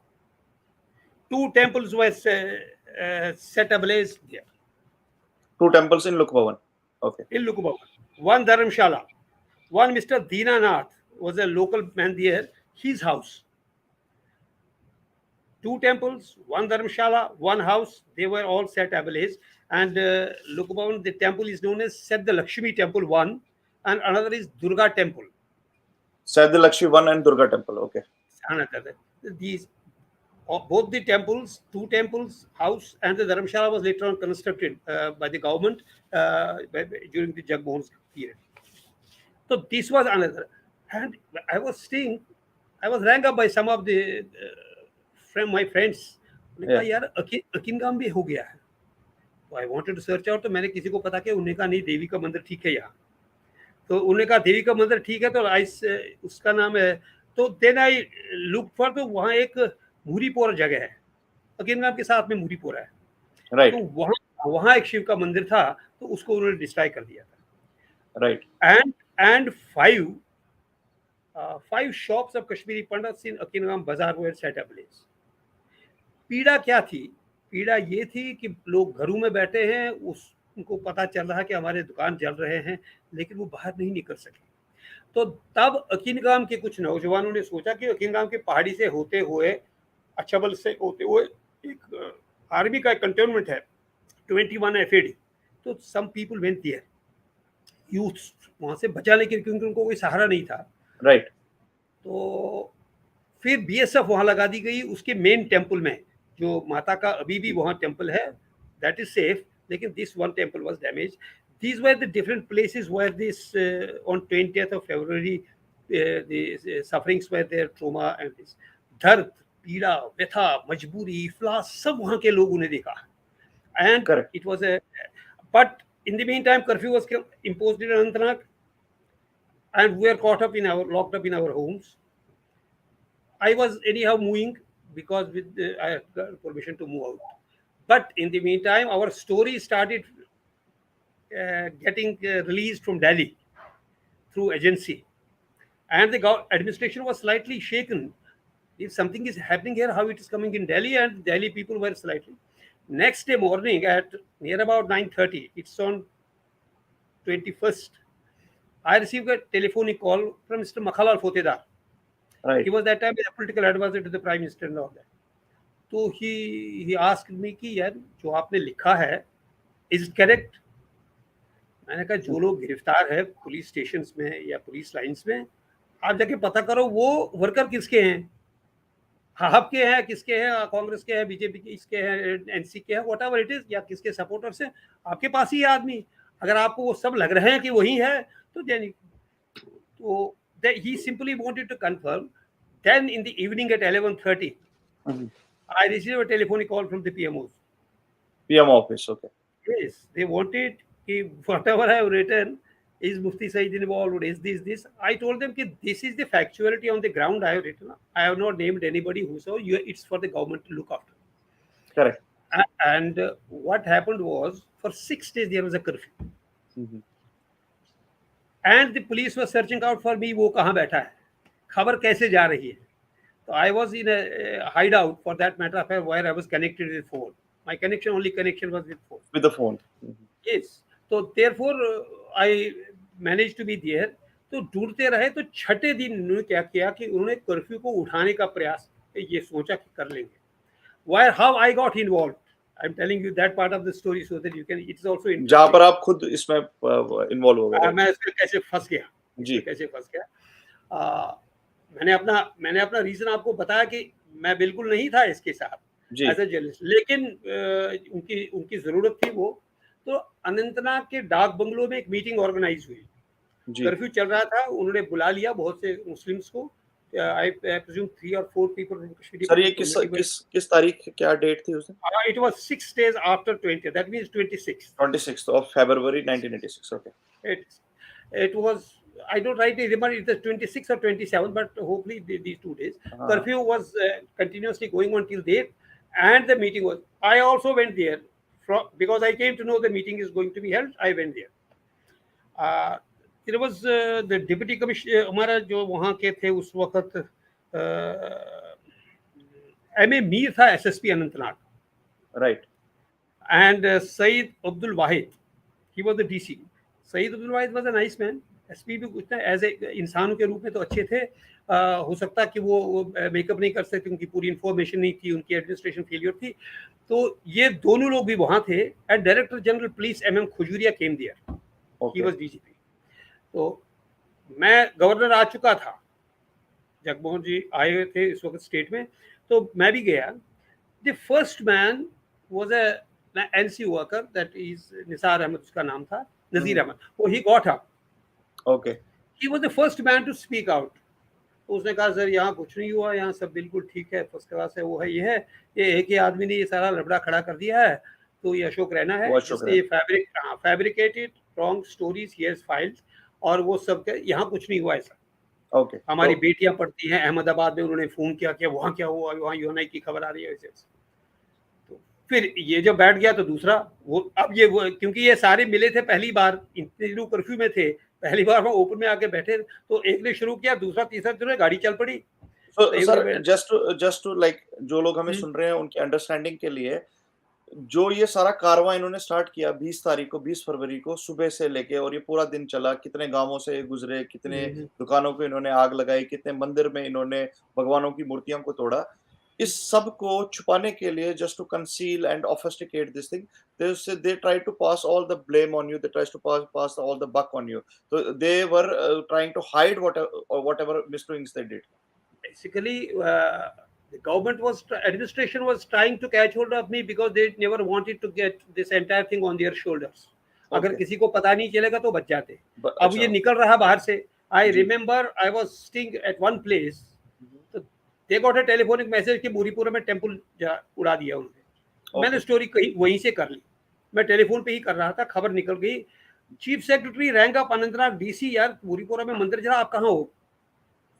two temples were set ablaze there 2 temples in Lukbhavan. Okay. in Lukbaba. One Dharamshala, one Mr. Dinanath was a local man there, his house. Two temples, one Dharamshala, one house, they were all set ablaze. And Lukbaba, the temple is known as Set the Lakshmi Temple 1, and another is Durga Temple. Saidilakshmi 1 and Durga Temple. Okay. Another. These both the temples, two temples, house, and the Dharamshala was later on constructed by the government during the Jagmohan's period. So this was another. And I was rang up by some of the my friends. उन्होंने कहा यार अकिनगाम भी हो गया है। तो I wanted to search out, तो मैंने किसी को पता किया, उन्होंने कहा नहीं, देवी का मंदिर ठीक है यहाँ। तो उन्होंने कहा देवी का मंदिर ठीक है, तो उसका नाम है। तो देन आई लुक फॉर, तो वहाँ एक मूरीपोरा जगह है, अकिनगाम के साथ में मूरीपोरा है। Right. तो वहाँ एक शिव का मंदिर था, तो उसको उन्होंने डिस्ट्रॉय कर दिया था। Right. And five shops of Kashmiri Pandits in Akinagam Bazaar were set ablaze. पीड़ा क्या थी? पीड़ा ये थी कि लोग घरों में बैठे हैं, उनको पता चल रहा है कि हमारे दुकान जल रहे हैं, लेकिन वो बाहर नहीं निकल सके। तो तब अकिनगाम के कुछ नौजवानों ने सोचा कि अकिनगाम के पहाड़ी से होते हुए, अछबल से होते हुए, एक आर्मी का कंटोनमेंट है 21 FAD, तो some people went there, youth वहां से बचा, लेकिन क्योंकि उनको कोई सहारा नहीं था। Right. तो फिर BSF वहां लगा दी गई, उसके मेन टेम्पल में, जो माता का अभी भी वहां टेम्पल है, दैट इज सेफ, लेकिन this one temple was damage. These were the different places where this on 20th of February the sufferings were there, trauma and this दर्द, पीड़ा, व्यथा, मजबूरी, इफलास, सब वहां के लोगों ने देखा। And Correct. it was but in the meantime curfew was imposed in Anantnag, and we were locked up in our homes. I was anyhow moving because I had got permission to move out. But in the meantime, our story started getting released from Delhi through agency, and the administration was slightly shaken. If something is happening here, how it is coming in Delhi, and Delhi people were slightly. Next day morning at near about 9:30, it's on 21st, I received a telephonic call from Mr. Makhalal Fotedar. Right. He was that time a political advisor to the Prime Minister and all that. So he asked me कि यार जो आपने लिखा है, is it correct? मैंने कहा जो लोग गिरफ्तार है पुलिस स्टेशन में या पुलिस लाइन्स में, आप जाके पता करो वो वर्कर किसके हैं, आपके हैं, किसके हैं, कांग्रेस के हैं, बीजेपी के, इसके हैं, एनसी के हैं, व्हाटएवर इट इज, या किसके सपोर्टर्स हैं, आपके पास ही आदमी। अगर आपको वो सब लग रहे हैं कि वही है, तो he simply wanted to confirm. Then in the evening at 11:30, I received a telephonic call from the PMOs. PM office. Okay. Yes, they wanted whatever I have written, is Mufti Saeed involved, is this. I told them that this is the factuality on the ground I have written. I have not named anybody who saw you. It's for the government to look after. Correct. And what happened was, for 6 days there was a curfew. And the police was searching out for me, वो कहाँ बैठा है, खबर कैसे जा रही है। So I was in a hideout, for that matter, where I was connected with phone. My only connection was with phone. With the phone. Yes. So therefore I managed to be there. तो ढूंढते रहे, तो छठे दिन उन्होंने क्या किया कि उन्होंने कर्फ्यू को उठाने का प्रयास, ये सोचा कि कर लेंगे। How I got involved, I'm telling you that part of the story so that you can, it's also interesting. जहाँ पर आप खुद इसमें इन्वॉल्व हो गए। मैं इसमें कैसे फंस गया जी, कैसे फंस गया। मैंने अपना रीजन आपको बताया कि मैं बिल्कुल नहीं था इसके साथ एज ए जर्नलिस्ट, लेकिन उनकी जरूरत थी वो। तो अनंतनाग के डाक बंगलो में एक मीटिंग ऑर्गेनाइज हुई, कर्फ्यू चल रहा था, उन्होंने बुला लिया बहुत से मुस्लिम्स को। I presume 3 or 4 people from Kashmiri. Sir ये किस तारीख, क्या डेट थी उस दिन? It was 6 days after 20th. That means 26th. 26th of February 1986. Okay. It was I don't rightly remember it is 26 or 27, but hopefully these 2 days. हाँ. Curfew was continuously going on till there, and the meeting was. I also went there because I came to know the meeting is going to be held. I went there. There was the deputy commissioner, हमारा जो वहाँ के थे उस वक्त M A Mir था SSP Anantnag, Right. and Saeed Abdul Wahid, he was the DC. Saeed Abdul Wahid was a nice man. SP भी उतना एज ए इंसान के रूप में तो अच्छे थे. हो सकता कि वो मेकअप नहीं कर सकते, उनकी पूरी इंफॉर्मेशन नहीं थी, उनकी एडमिनिस्ट्रेशन फेलियर थी. तो ये दोनों लोग भी वहाँ थे. एंड director general police M Khajuria came there, he was DGP. तो मैं गवर्नर आ चुका था, जगमोहन जी आए हुए थे इस वक्त स्टेट में, तो मैं भी गया. The first man was a NC worker, that is Nisar Ahmad उसका नाम था, नजीर अहमद. वो he got up. Okay. He was the first man to speak out. तो उसने कहा सर यहाँ कुछ नहीं हुआ, यहाँ सब बिल्कुल ठीक है, फर्स्ट क्लास है, वो है, ये है, ये एक ही आदमी ने ये सारा लफड़ा खड़ा कर दिया है. तो ये अशोक रैना है जिसने ये fabricated wrong stories he has filed, और वो सब यहाँ कुछ नहीं हुआ ऐसा. ओके. हमारी बेटियां पढ़ती हैं अहमदाबाद में, उन्होंने फोन किया कि वहाँ क्या हुआ, वहाँ यूएनआई की खबर आ रही है. तो फिर ये जब बैठ गया तो दूसरा वो, अब ये वो, क्योंकि ये सारे मिले थे पहली बार, इतने दिनों कर्फ्यू में थे, पहली बार वहाँ ओपन में आके बैठे, तो एक ने शुरू किया, दूसरा तीसरा जो है गाड़ी चल पड़ी. सर जस्ट टू लाइक जो लोग हमें सुन रहे हैं उनकी अंडरस्टैंडिंग के लिए, जो ये सारा कारवां इन्होंने स्टार्ट किया 20 तारीख को, 20 फरवरी को सुबह से लेके, और ये पूरा दिन चला, कितने गांवों से गुजरे, कितने दुकानों को इन्होंने आग लगाई, कितने मंदिर में इन्होंने भगवानों की मूर्तियों को तोड़ा, इस सब को छुपाने के लिए, just to conceal and obfuscate this thing, they try to pass all the blame on you, they tries to pass all the buck on you, so they were trying to hide whatever misdoings they did. Basically the administration was trying to catch hold of me because they never wanted to get this entire thing on their shoulders. अगर किसी को पता नहीं चलेगा तो बच जाते. अब ये निकल रहा बाहर से. I remember I was staying at one place, तो they got a telephonic message कि बुरीपुरा में टेम्पल उड़ा दिया उन्होंने. मैंने स्टोरी कहीं वहीं से कर ली, मैं टेलीफोन पे ही कर रहा था, खबर निकल गई. Chief secretary rank up Anantnag DC, यार बुरीपुरा में मंदिर जरा, आप कहाँ हो?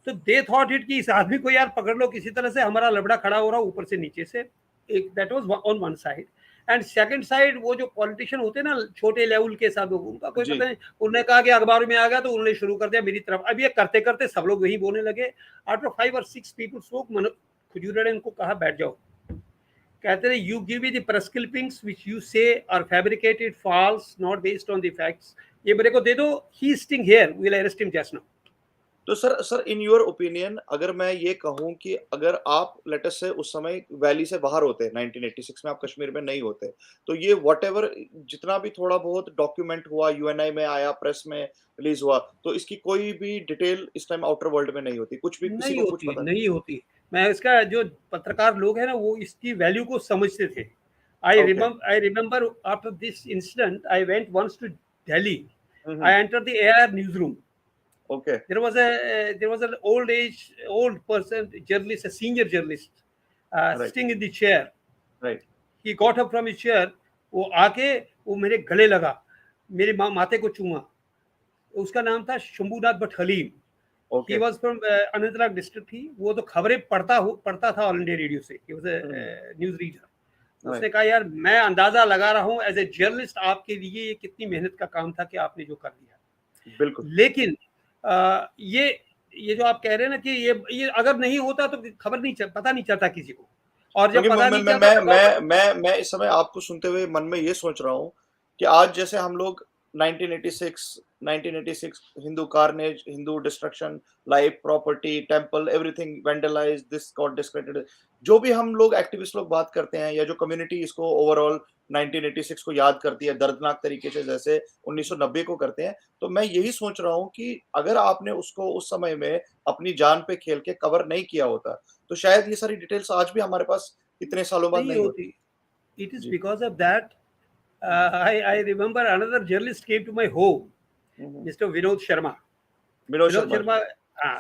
तो दे थॉट इट कि इस आदमी को यार पकड़ लो किसी तरह से, हमारा लबड़ा खड़ा हो रहा ऊपर से नीचे से. एक that was on one side. And second side वो जो पॉलिटिशियन होते हैं ना छोटे लेवल के साथ, उनका कोई पता नहीं. उन्होंने कहा कि अखबार में आ गया, तो उन्होंने शुरू कर दिया मेरी तरफ. अब ये करते करते सब लोग वही बोलने लगे. After 5 or 6 people spoke, Khajuria ने इनको कहा बैठ जाओ. कहते हैं you give me the press clippings which you say are fabricated, false, not based on the facts. ये मेरे को दे दो, he sitting here, we will arrest him just now. तो सर इन योर ओपिनियन, अगर मैं ये कहूं कि अगर आप लेट अस से उस समय वैली से बाहर होते 1986 में, आप कश्मीर में नहीं होते, तो ये व्हाटएवर जितना भी थोड़ा बहुत डॉक्यूमेंट हुआ, यूएनआई में आया, प्रेस में रिलीज हुआ, तो इसकी कोई भी डिटेल इस टाइम आउटर वर्ल्ड में नहीं होती, कुछ भी किसी को कुछ पता नहीं होती. मैं इसका, जो पत्रकार लोग हैं ना, वो इसकी वैल्यू को समझते थे. I remember after this incident I went once to Delhi. I entered the AR news room. Okay. There was an old person, journalist, a senior journalist, right. sitting in the chair. Right. He got up from his chair. वो आके वो मेरे गले लगा, मेरे माथे को चूमा. उसका नाम था Shambhunath Bhat Haleem. Okay. He was from Anantnag district. ही वो तो खबरें पढ़ता था ऑल इंडिया रेडियो से. He was a news reader. उसने कहा यार मैं अंदाजा लगा रहा हूँ एज ए जर्नलिस्ट आपके लिए ये कितनी मेहनत का काम था कि आपने जो कर दिया. बिल्कुल. लेकिन ये जो आप कह रहे हैं ना कि ये अगर नहीं होता तो खबर नहीं पता नहीं चलता किसी को. और जब पता नहीं चलता, मैं इस समय आपको सुनते हुए मन में ये सोच रहा हूँ कि आज जैसे हम लोग 1986 Hindu carnage, Hindu destruction, life, property, temple, everything vandalized, this got discredited, जो भी हम लोग एक्टिविस्ट लोग बात करते हैं, या जो कम्युनिटी इसको ओवरऑल 1986 को याद करती है दर्दनाक तरीके से, जैसे 1990 को करते हैं, तो मैं यही सोच रहा हूँ कि अगर आपने उसको उस समय में अपनी जान पे खेल के कवर नहीं किया होता, तो शायद ये सारी डिटेल्स आज भी हमारे पास इतने सालों बाद नहीं होती. It is because of that. I remember another journalist came to my home, Mr. Vinod Sharma. Vinod Sharma.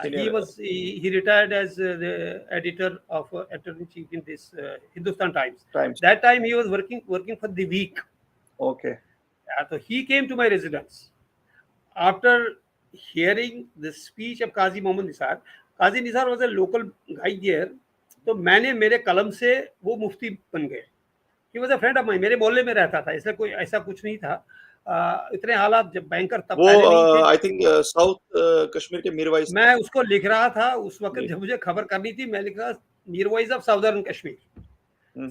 He retired as the editor of editor-in-chief in this Hindustan Times. That time he was working for the Week. Okay. So he came to my residence. After hearing the speech of Qazi Mohammad Nisar, Qazi Nisar was a local guy there, तो मैंने मेरे कलम से वो मुफ्ती बन गए. He was a friend of mine, मेरे मोहल्ले में रहता था, इसलिए कोई ऐसा कुछ नहीं था. इतने हालात जब बैंकर तब वो पहले नहीं थे. आई थिंक साउथ कश्मीर के मीरवाइज मैं उसको लिख रहा था उस वक्त जी. जब मुझे खबर करनी थी. मैं लिख रहा Mirwaiz of southern Kashmir,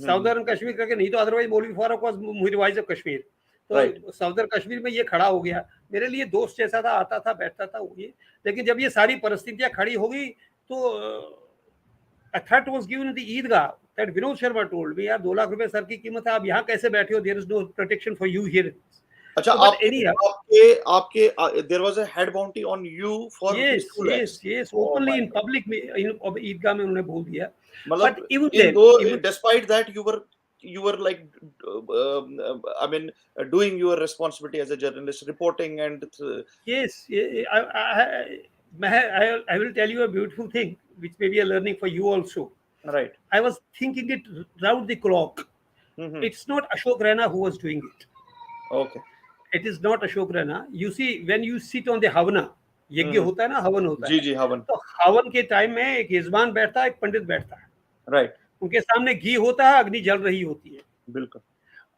southern Kashmir करके, नहीं तो अदरवाइज मौलवी Farooq was Mirwaiz of Kashmir. Right. तो साउदर्न कश्मीर में ये खड़ा हो गया. मेरे लिए दोस्त जैसा था, आता था बैठता था वो ये. लेकिन जब ये सारी परिस्थितियां खड़ी हो गई तो a threat was given in the Idgah that Vinod Sharma told me, यार 2 लाख रुपए सर की कीमत है, आप यहाँ कैसे बैठे हो, there is no protection for you here. अच्छा, So, but आपके anyhow, आपके there was a head bounty on you for yes, rupees 2 lakhs. yes, Oh openly my in God. public में इन ईदगाह में उन्होंने बोल दिया. मतलब But even in then, though even despite that you were like I mean doing your responsibility as a journalist, reporting and yes, I will tell you a beautiful thing, which may be a learning for you also. right. I was thinking it round the clock. It's not Ashok Raina who was doing it. Okay. It is not Ashok Raina. You see, when you sit on the havana, यज्ञ होता है ना, हवन होता है. जी हवन. तो हवन के टाइम में एक यजमान बैठता है, एक पंडित बैठता है. राइट. उनके सामने घी होता है, अग्नि जल रही होती है. बिल्कुल.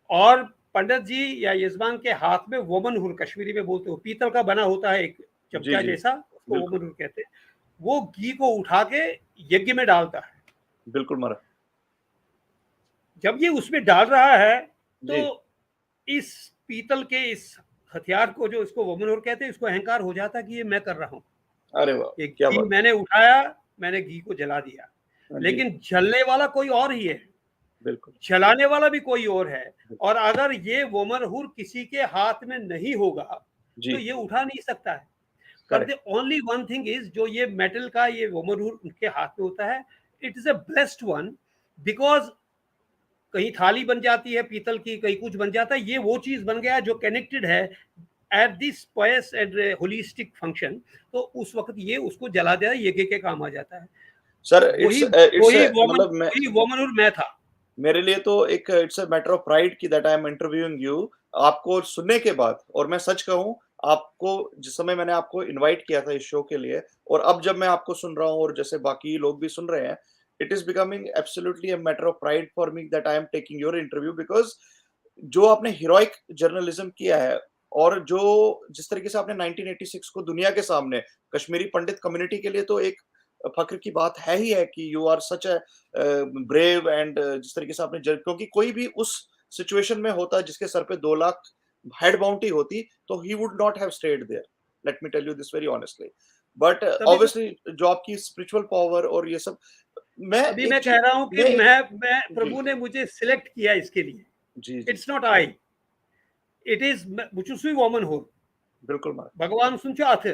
और पंडित जी या यजमान के हाथ में वोमनहुर, कश्मीरी में बोलते हो, पीतल का बना होता है एक चमचा जैसा, उसको वोमनहुर कहते हैं. वो घी को उठा के यज्ञ में डालता है. बिल्कुल मारा. जब ये उसमें डाल रहा है तो इस पीतल के इस हथियार को, जो इसको वोमनहुर कहते हैं, इसको अहंकार हो जाता है कि ये मैं कर रहा हूँ. अरे वाह, ये क्या घी बात. मैंने उठाया, मैंने घी को जला दिया. लेकिन जलने वाला कोई और ही है, बिल्कुल. जलाने वाला भी कोई और है. और अगर ये वोमनहुर किसी के हाथ में नहीं होगा तो ये उठा नहीं सकता है. But the only one thing is, जो ये मेटल का ये वोमनहुर उनके हाथ में होता है, it is a blessed one, because कहीं थाली बन जाती है पीतल की, कहीं कुछ बन जाता है. ये वो चीज बन गया जो कनेक्टेड है at this pious and holistic function. तो उस वक्त ये उसको जला दिया, यज्ञ के काम आ जाता है. सर वही वोमनहुर मैं था. मेरे लिए तो एक it's a matter of pride कि that I am interviewing you. आपको सुनने के बाद, और मैं सच कहूं, आपको जिस समय मैंने आपको इनवाइट किया था इस शो के लिए, और अब जब मैं आपको सुन रहा हूं और जैसे बाकी लोग भी सुन रहे हैं, it is becoming absolutely a matter of pride for me that I am taking your interview, because जो आपने हीरोइक जर्नलिज्म किया है और जो जिस तरीके से आपने 1986 को दुनिया के सामने, कश्मीरी पंडित कम्युनिटी के लिए तो एक फक्र की बात है ही है कि you are such a brave and जिस तरीके से आपने क्योंकि कोई भी उस सिचुएशन में होता जिसके सर पे 2 लाख हेड बाउंटी होती तो he would not have stayed there. Let me tell you this very honestly. But obviously जो आपकी स्पिरिचुअल पावर और ये सब, मैं कह रहा हूं कि मैं प्रभु ने मुझे सिलेक्ट किया इसके लिए. It's not I, it is मुचुसुई वोमनहुर. बिल्कुल भगवान सुनचाथ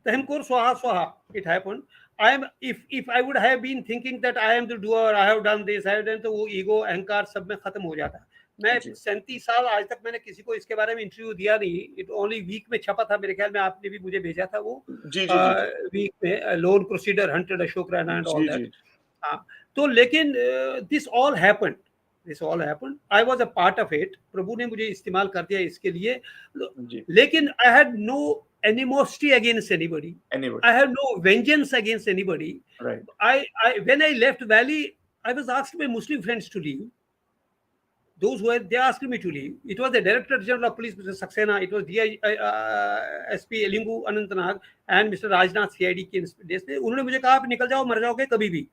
तहमकोर स्वाहा स्वाहा. It happened. I am if I would have been thinking that I am the doer, I have done this, I have done, तो वो ईगो, अहंकार सब में खत्म हो जाता है. मैं 37 साल आज तक मैंने किसी को इसके बारे में इंटरव्यू दिया नहीं. इट ओनली वीक में छपा था, मेरे ख्याल में आपने भी मुझे भेजा था वो वीक में, loan procedure hunted Ashok Raina and all that. हाँ, तो लेकिन this all happened. I was a part of it. प्रभु ने मुझे इस्तेमाल कर दिया इसके लिए. लेकिन I had no animosity against anybody. I have no vengeance against anybody. Right. When I left Valley, I was asked by Muslim friends to leave. Those who they asked me to leave. It was the Director General of Police, Mr. Saxena. It was SP Elingu Anantnag and Mr. Rajnath CID के देश में. उन्होंने मुझे कहा आप निकल जाओ, मर जाओगे कभी भी.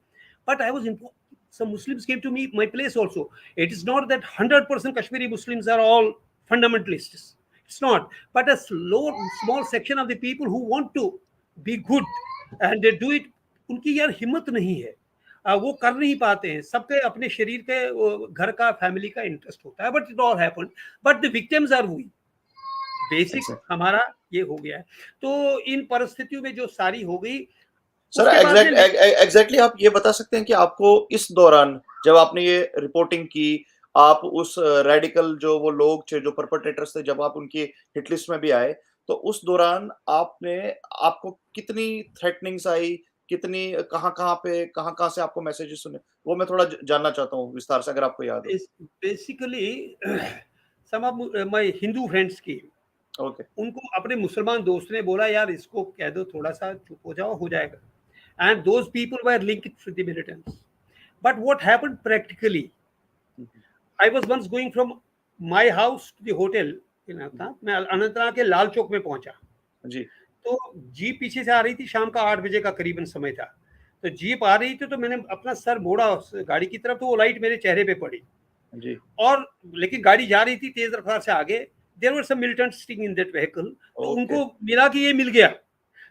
But I was some Muslims came to me, my place also. It is not that 100% Kashmiri Muslims are all fundamentalists. It's not, but a small section of the people who want to be good and they do it. उनकी यार हिम्मत नहीं है, वो कर नहीं पाते हैं. सबके अपने शरीर के, घर का, फैमिली का इंटरेस्ट होता है. But it all happened, but the victims are we. Basic हमारा ये हो गया है. तो इन परिस्थितियों में जो सारी हो गई. सर एग्जैक्टली आप ये बता सकते हैं कि आपको इस दौरान जब आपने ये रिपोर्टिंग की, आप उस रेडिकल जो वो लोग थे जो परपेट्रेटर्स थे, जब आप उनकी हिट लिस्ट में भी आए, तो उस दौरान आपको कितनी थ्रेटनिंग्स आई, कितनी कहाँ से आपको मैसेजेस सुने, वो मैं थोड़ा जानना चाहता हूँ विस्तार से, अगर आपको याद हो. Basically some of my Hindu friends came. Okay. उनको अपने मुसलमान दोस्त ने बोला यार इसको कह दो थोड़ा सा चुप हो जाओ, हो जाएगा. And those people were linked to the militants. But what happened practically? Mhm. I was once going from my house to the hotel in Anantnag. मैं अनंतनाग के लाल चौक में पहुंचा. जी. तो जीप पीछे से आ रही थी, शाम का 8 बजे का करीबन समय था. तो जीप आ रही थी तो मैंने अपना सर मोड़ा उस गाड़ी की तरफ, तो वो लाइट मेरे चेहरे पे पड़ी. जी. और लेकिन गाड़ी जा रही थी तेज रफ्तार से आगे. There were some militants sitting in that vehicle. तो Okay. उनको मिला कि ये मिल गया.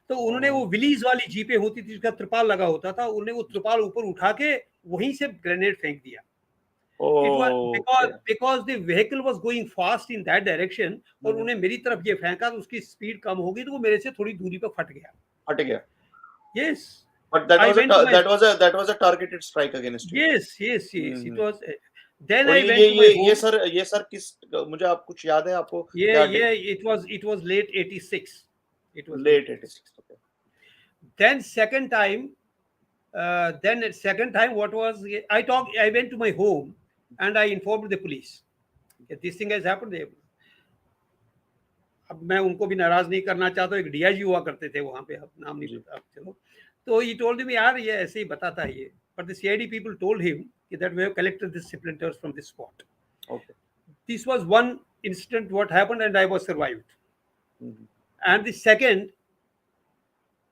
तो उन्होंने वो Oh. विलीज वाली जीपें होती थी जिसका त्रिपाल लगा होता था, उन्होंने वो त्रिपाल ऊपर उठा के वहीं से ग्रेनेड फेंक दिया. It was Okay. because the vehicle was going fast in that direction और Mhm. उन्हें मेरी तरफ ये फेंका तो उसकी स्पीड कम हो गई तो वो मेरे से थोड़ी दूरी पर फट गया. हट गया. Yes, But that I was a went to my that was a targeted strike against you. yes. It Mhm. was. Then और I went to my home. ये सर किस, मुझे आप कुछ याद है आपको क्या? It was late 86. It was Late 86. Okay. Then second time, what was I went to my home and I informed the police that this thing has happened. अब मैं उनको भी नाराज नहीं करना चाहता. एक डीआईजी हुआ करते थे वहां पे, अब नाम नहीं जी. पता, चलो. तो he told me यार ये ऐसे ही बताता है ये. But the CID people told him that we have collected the splinters from this spot. Okay. This was one incident what happened and I was survived. Mhm. And the second,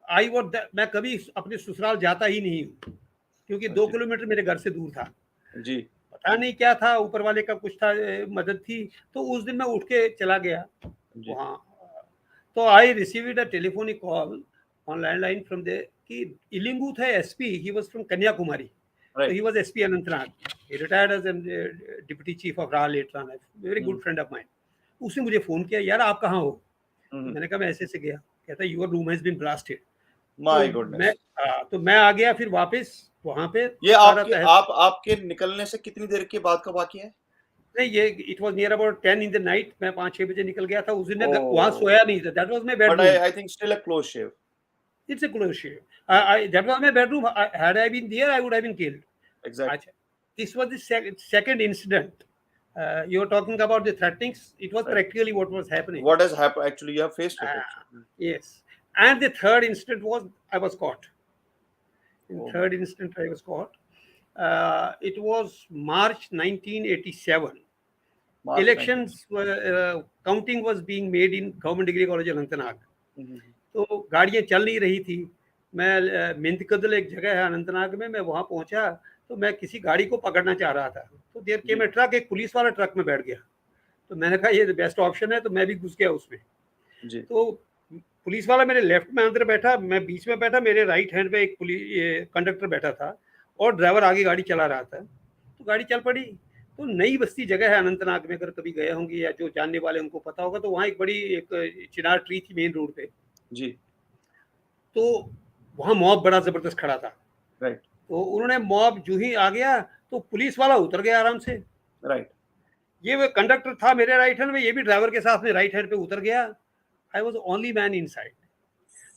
मैं कभी अपने ससुराल जाता ही नहीं हूँ क्योंकि 2 किलोमीटर मेरे घर से दूर था. जी. पता नहीं क्या था, ऊपर वाले का कुछ था, मदद थी. तो उस दिन मैं उठ के चला गया जी. वहाँ. तो I received a telephonic call on landline from the कि इलिंगू थे SP. He was from Kanyakumari. So he was SP Anantnag. He retired as a deputy chief of RA later on. Very good friend of mine. उसने मुझे phone किया, यार आप कहाँ हो? मैंने कहा मैं ऐसे से गया. कहता your room has been blasted. My goodness. तो मैं आ गया फिर वापस वहां पे. ये आपके निकलने से कितनी देर के बाद का वाकया है? नहीं, ये it was near about 10 in the night. मैं 5-6 बजे निकल गया था. उस दिन मैं वहां सोया नहीं था. That was my bedroom. But I think still a close shave. It's a close shave. That was my bedroom. Had I been there, I would have been killed. Exactly. This was the second incident. You're talking about the threatenings. It was practically what was happening. What has happened? Actually, you have faced it. Yes. And the third incident was I was caught. Third incident I was caught. It was March 1987. Elections were counting was being made in Government Degree College Anantnag. तो गाड़ियाँ चल नहीं रही थी. मैं मिंतकदल एक जगह है अनंतनाग में, मैं वहाँ पहुँचा तो मैं किसी गाड़ी को पकड़ना चाह रहा था. तो देर केम अ ट्रक, एक पुलिस वाला ट्रक में बैठ गया. तो मैंने कहा ये बेस्ट ऑप्शन है, तो मैं भी घुस गया उसमें. तो पुलिस वाला मेरे लेफ्ट में अंदर बैठा, मैं बीच में बैठा, मेरे राइट हैंड पे एक पुलिस कंडक्टर बैठा था और ड्राइवर आगे गाड़ी चला रहा था. तो गाड़ी चल पड़ी. तो नई बस्ती जगह है अनंतनाग में, अगर कभी गए होंगे या जो जानने वाले उनको पता होगा, तो वहाँ एक बड़ी एक चिनार ट्री थी मेन रोड पे. जी. तो वहाँ मॉब बड़ा जबरदस्त खड़ा था. राइट. तो उन्होंने मॉब जो ही आ गया तो पुलिस वाला उतर गया आराम से. राइट. ये वो कंडक्टर था मेरे राइट हैंड में, ये भी ड्राइवर के साथ में राइट हैंड पे उतर गया. I was only man inside.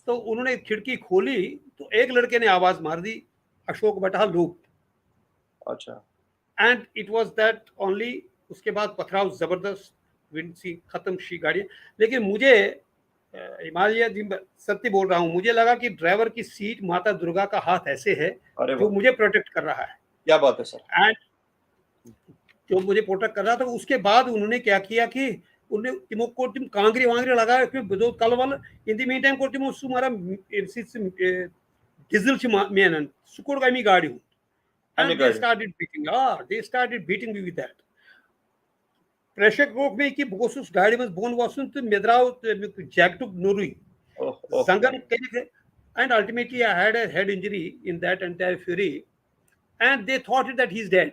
तो उन्होंने खिड़की खोली तो एक लड़के ने आवाज मार दी, अशोक बटा लूप. अच्छा. And it was that only. उसके बाद पथराव जबरदस्त, विंड सी खत्म सी गाड़ियाँ. लेकिन मुझे हिमालय जी सत्य बोल रहा हूँ, मुझे लगा कि ड्राइवर की सीट माता दुर्गा का हाथ ऐसे है जो मुझे प्रोटेक्ट कर रहा है. क्या बात है सर. एंड जो मुझे प्रोटेक्ट कर रहा था. उसके बाद उन्होंने क्या किया कि उन्होंने तिमोको तिम कांगरी वांगरी लगाया फिर बदो कलवल इन द मीन टाइम को तिमो सुमारा डीजल ची मेनन सुकोर गामी गाड़ी हूँ. And they started beating me with that. Pressure cook me ki bosus गाड़ी में बोन वासुन तो मेदराव जैकटुक नोरुई. संगन and ultimately I had a head injury in that entire fury, and they thought that he's dead.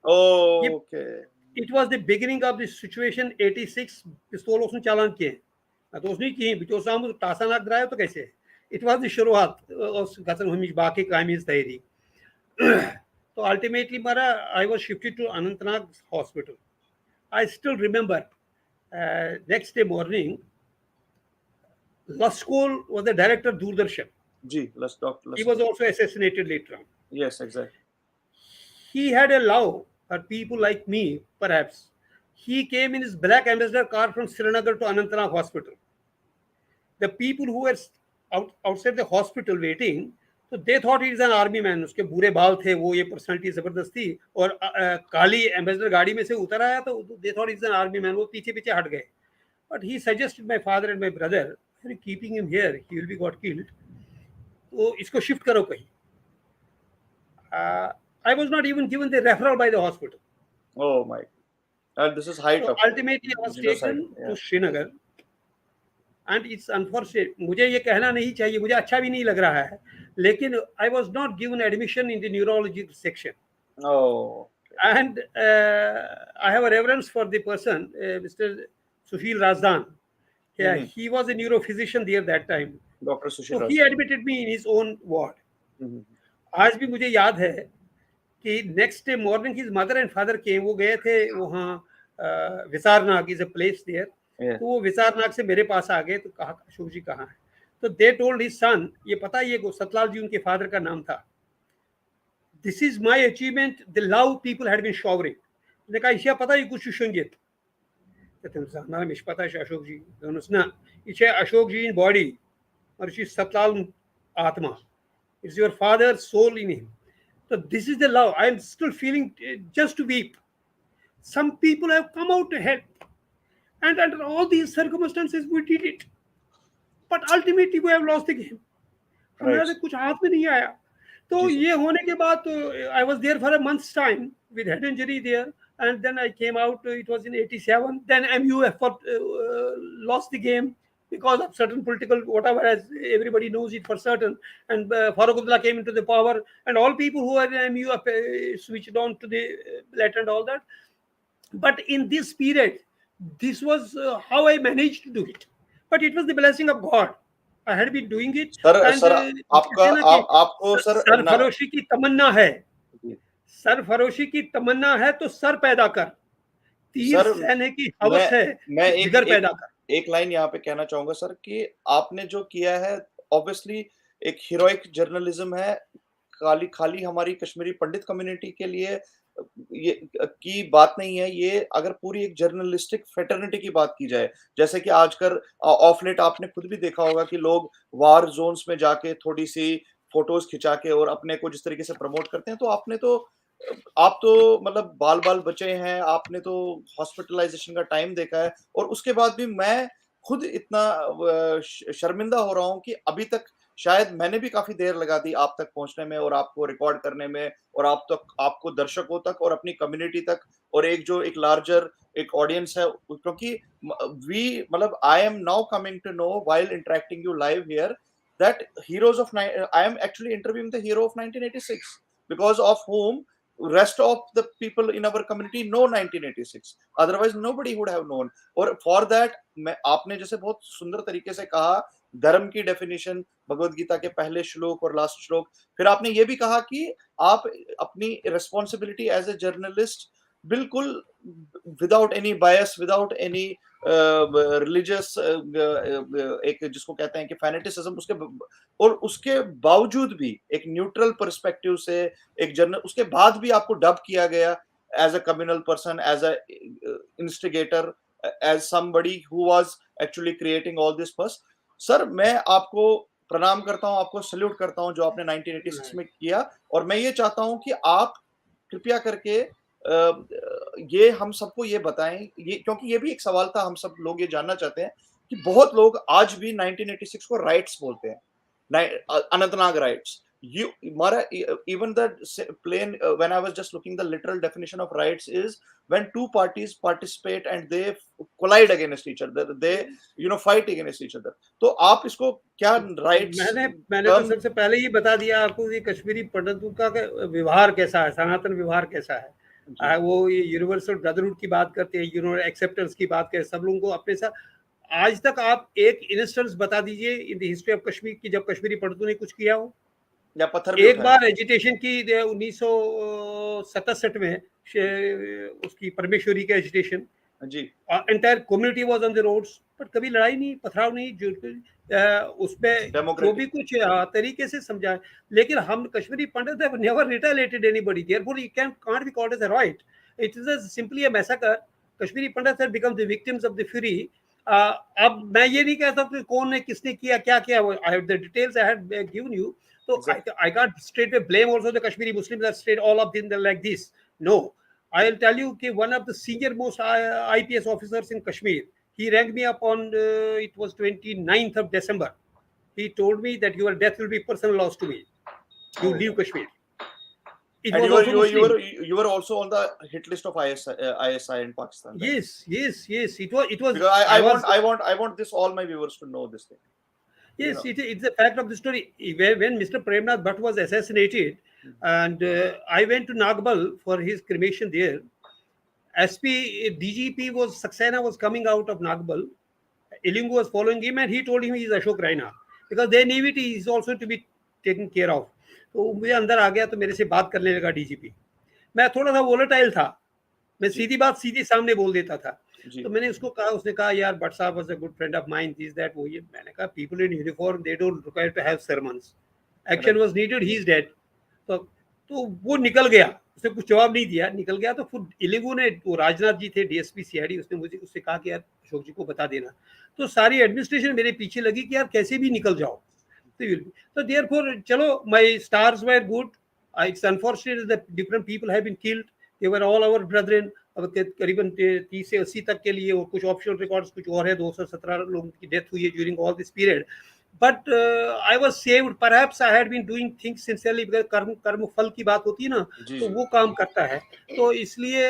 Oh, okay. It was the beginning of the situation. 86 पिस्तौल उसने चालान किए. तो उसने की बिचो सामु टासा नाक ड्राइव तो कैसे. It was the शुरुआत उस गसन हमिश बाकी कामिज तैयारी. So ultimately, I was shifted to Anantnag Hospital. I still remember next day morning, Laskol was the director of Doordarshan. Ji, Dr. He was also assassinated later on. Yes, exactly. He had a love for people like me, perhaps. He came in his black ambassador car from Srinagar to Anantnag hospital. The people who were outside the hospital waiting, so they thought he is an army man. उसके बुरे बाल थे, वो ये personality जबरदस्त थी, और काली ambassador गाड़ी में से उतर आया, तो they thought he is an army man. वो पीछे पीछे हट गए. But he suggested my father and my brother, keeping him here, he will be got killed. तो इसको शिफ्ट करो कहीं. I was not even given the referral by the hospital. Oh my! This is height So of ultimately I was genocide. taken to Srinagar. And it's unfortunate. मुझे ये कहना नहीं चाहिए, मुझे अच्छा भी नहीं लग रहा है, लेकिन I was not given admission in the neurology section. Oh. And I have a reverence for the person, Mr. Sushil Razdan. Yeah, he was a neurophysician there that time. Dr. Sushil So he admitted me in his own ward. आज भी मुझे याद है कि next day morning his mother and father came. वो गए थे वहाँ विसारनाग is a place there. तो वो विसारनाग से मेरे पास आ गए, तो कहा अशोक जी कहाँ है, तो दे टोल्ड हिज सन, ये पता, ये सतलाल जी उनके फादर का नाम था, this is my achievement, the love people had been showering. मैंने कहा इसे पता, ये कुछ संगीत कहते हैं हमारा मिश पता है अशोक जी दोनों ना, इसे अशोक जी इन बॉडी और इसे सतलाल आत्मा, it's your father soul in him. तो this is the love. I am still feeling just to weep. Some people have come out to help. And under all these circumstances, we did it. But ultimately, we have lost the game. हमारे से कुछ हाथ में नहीं आया. तो ये होने के बाद, I was there for a month's time with head injury there, and then I came out. It was in '87. Then MUF lost the game because of certain political whatever, as everybody knows it for certain. And Farooq Abdullah came into the power, and all people who were in MUF switched on to the letter and all that. But in this period, this was how I managed to do it. But it was the blessing of God. I had been doing it. Sir आपको सरफरोशी की तमन्ना है, सरफरोशी की तमन्ना है तो sir पैदा कर, तीर सहने की हवस है, मैं जिगर पैदा कर. एक लाइन यहाँ पे कहना चाहूंगा सर कि आपने जो किया है ऑब्वियसली एक हीरोइक जर्नलिज्म है. खाली हमारी कश्मीरी पंडित कम्युनिटी के लिए ये की बात नहीं है. ये अगर पूरी एक जर्नलिस्टिक फेटर्निटी की बात की जाए, जैसे कि आजकल ऑफ लेट आपने खुद भी देखा होगा कि लोग वार जोन्स में जाके थोड़ी सी फोटोज खिंचा के और अपने को जिस तरीके से प्रमोट करते हैं, तो आप तो मतलब बाल बचे हैं, आपने तो हॉस्पिटलाइजेशन का टाइम देखा है, और उसके बाद भी मैं खुद इतना शर्मिंदा हो रहा हूं कि अभी तक शायद मैंने भी काफी देर लगा दी आप तक पहुंचने में और आपको रिकॉर्ड करने में और आपको दर्शकों तक और अपनी कम्युनिटी तक और एक लार्जर एक ऑडियंस है. क्योंकि I am now coming to know while interacting you live here that heroes of I am actually interviewing the hero of 1986 because of whom rest of the people in our community know 1986, otherwise nobody would have known. और for that आपने जैसे बहुत सुंदर तरीके से कहा धर्म की डेफिनेशन, भगवत गीता के पहले श्लोक और लास्ट श्लोक, फिर आपने ये भी कहा कि आप अपनी रिस्पॉन्सिबिलिटी एज ए जर्नलिस्ट बिल्कुल विदाउट एनी बायस, विदाउट एनी रिलीजियस एक जिसको कहते हैं कि फैनेटिसिज्म, उसके बावजूद भी एक न्यूट्रल पर्सपेक्टिव से एक जर्नल, उसके बाद भी आपको डब किया गया as a communal person, as a instigator, as somebody who was actually creating all this first. Sir मैं आपको प्रणाम करता हूं, आपको सल्यूट करता हूं जो आपने 1986 में किया, और मैं ये चाहता हूं कि आप कृपया करके ये हम सबको ये बताएं, ये क्योंकि ये भी एक सवाल था, हम सब लोग ये जानना चाहते हैं कि बहुत लोग आज भी 1986 को राइट्स बोलते हैं, Anantnag rights. Even the plain when I was just looking, the literal definition of rights is when two parties participate and they collide against each other, they fight against each other. तो आप इसको क्या rights, मैंने तो सबसे पहले ही बता दिया आपको कि कश्मीरी पंडितों का व्यवहार कैसा है, सनातन व्यवहार कैसा है. वो ये यूनिवर्सल ब्रदरहुड की बात करते हैं, एक्सेप्टेंस की बात करते हैं, सब लोगों को अपने साथ. आज तक आप एक इंस्टेंस बता दीजिए in the history of Kashmir की जब कश्मीरी पंडितों ने कुछ किया हो. या पत्थर एक बार एजिटेशन की 1967 में उसकी परमेश्वरी का एजिटेशन जी, entire community was on the roads, but कभी लड़ाई नहीं, पथराव नहीं, उसमें जो भी कुछ तरीके से समझा. लेकिन हम Kashmiri Pandit have never retaliated anybody, therefore you can't be called as a right. It is simply a massacre. Kashmiri Pandit had become the victims of the fury. अब मैं ये नहीं कहता कि कौन ने किसने किया क्या किया. I have the details I had given you. So I got straight away blame also the Kashmiri Muslims that straight all of them like this. No, I'll tell you that one of the senior most IPS officers in Kashmir, he rang me up on it was 29th of December. He told me that your death will be personal loss to me. You leave Kashmir. It And was also Muslim. you were also on the hit list of ISI in Pakistan. Right? Yes. It was. Because I want this all my viewers to know this thing. Yes, it's a fact of the story. When Mr. Premnath Bhatt was assassinated, and I went to Nagbal for his cremation there, SP DGP Saxena was coming out of Nagbal. Ilingu was following him, and he told him he is Ashok Raina because their naivety is also to be taken care of. तो मुझे अंदर आ गया तो मेरे से बात करने लगा डीजीपी. मैं थोड़ा सा वोलेटाइल था, मैं सीधी बात सीधी सामने बोल देता था. तो मैंने उसको कहा, उसने कहा यार भट्ट साहब was a good friend of mine, this that वो ये. मैंने कहा people in uniform they don't require to have sermons. Action was needed, he is dead. तो वो निकल गया, उसने कुछ जवाब नहीं दिया, निकल गया. तो फिर इलिंगू ने, वो राजनाथ जी थे डीएसपी सीआईडी, उसने मुझे उससे कहा कि यार अशोक जी को बता देना. तो सारी एडमिनिस्ट्रेशन मेरे पीछे लगी कि यार कैसे भी निकल जाओ. तो देयरफॉर चलो, my stars were good. It's unfortunate that different people have been killed. They were all our brethren. अब करीबन 30 से 80 तक के लिए, और कुछ ऑफिशियल रिकॉर्ड्स कुछ और है, 217 लोगों की डेथ हुई है during all this period. But I was saved. Perhaps I had been doing things sincerely, because कर्म फल की बात होती है ना, तो वो काम करता है. तो इसलिए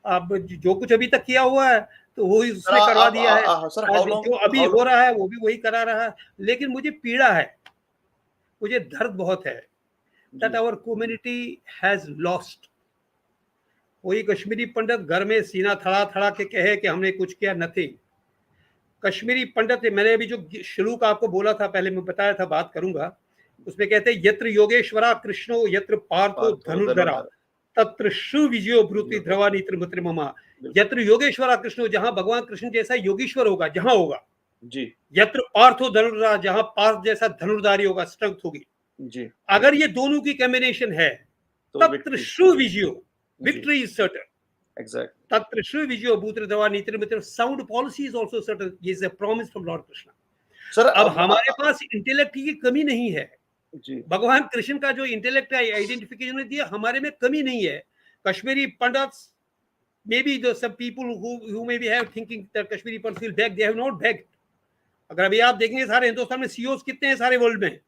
अब जो कुछ अभी तक किया हुआ है तो वो ही उसने करवा दिया है. जो अभी हो रहा है वो भी वही करा रहा है. लेकिन मुझे पीड़ा है, मुझे दर्द बहुत है that our community has lost. कोई कश्मीरी पंडित घर में सीना थड़ा थड़ा के कहे कि हमने कुछ किया, नथिंग. कश्मीरी पंडित, मैंने अभी जो श्लोक आपको बोला था पहले, मैं बताया था, बात करूंगा, उसमें कहते हैं यत्र योगेश्वरा कृष्णो यत्र पार्थो धनुर्धरा तत्र सुविजयो ब्रूति ध्रुवानी त्रिमुत्र ममा. यत्र योगेश्वरा कृष्णो, जहां भगवान कृष्ण जैसा योगेश्वर होगा, जहां होगा जी. यत्र पार्थो धनुर्धरा, जहां पार्थ जैसा धनुर्धारी होगा, स्ट्रेंथ होगी जी. अगर ये दोनों की कॉम्बिनेशन है, तत्र सुविजयो, victory is certain. Exactly. Tatra Shri Vijayo Bhutra Dhavani Trimitra. Sound policy is also certain. This is a promise from Lord Krishna. Sir, अब हमारे पास इंटेलेक्ट की कमी नहीं है जी. भगवान कृष्ण का जो इंटेलेक्ट है, आइडेंटिफिकेशन दिया, हमारे में कमी नहीं है. Kashmiri pandits, maybe the some people who maybe have thinking that Kashmiri Pandits will beg, they have not begged. अगर अभी आप देखेंगे सारे हिंदुस्तान में सीईओस कितने हैं सारे वर्ल्ड में,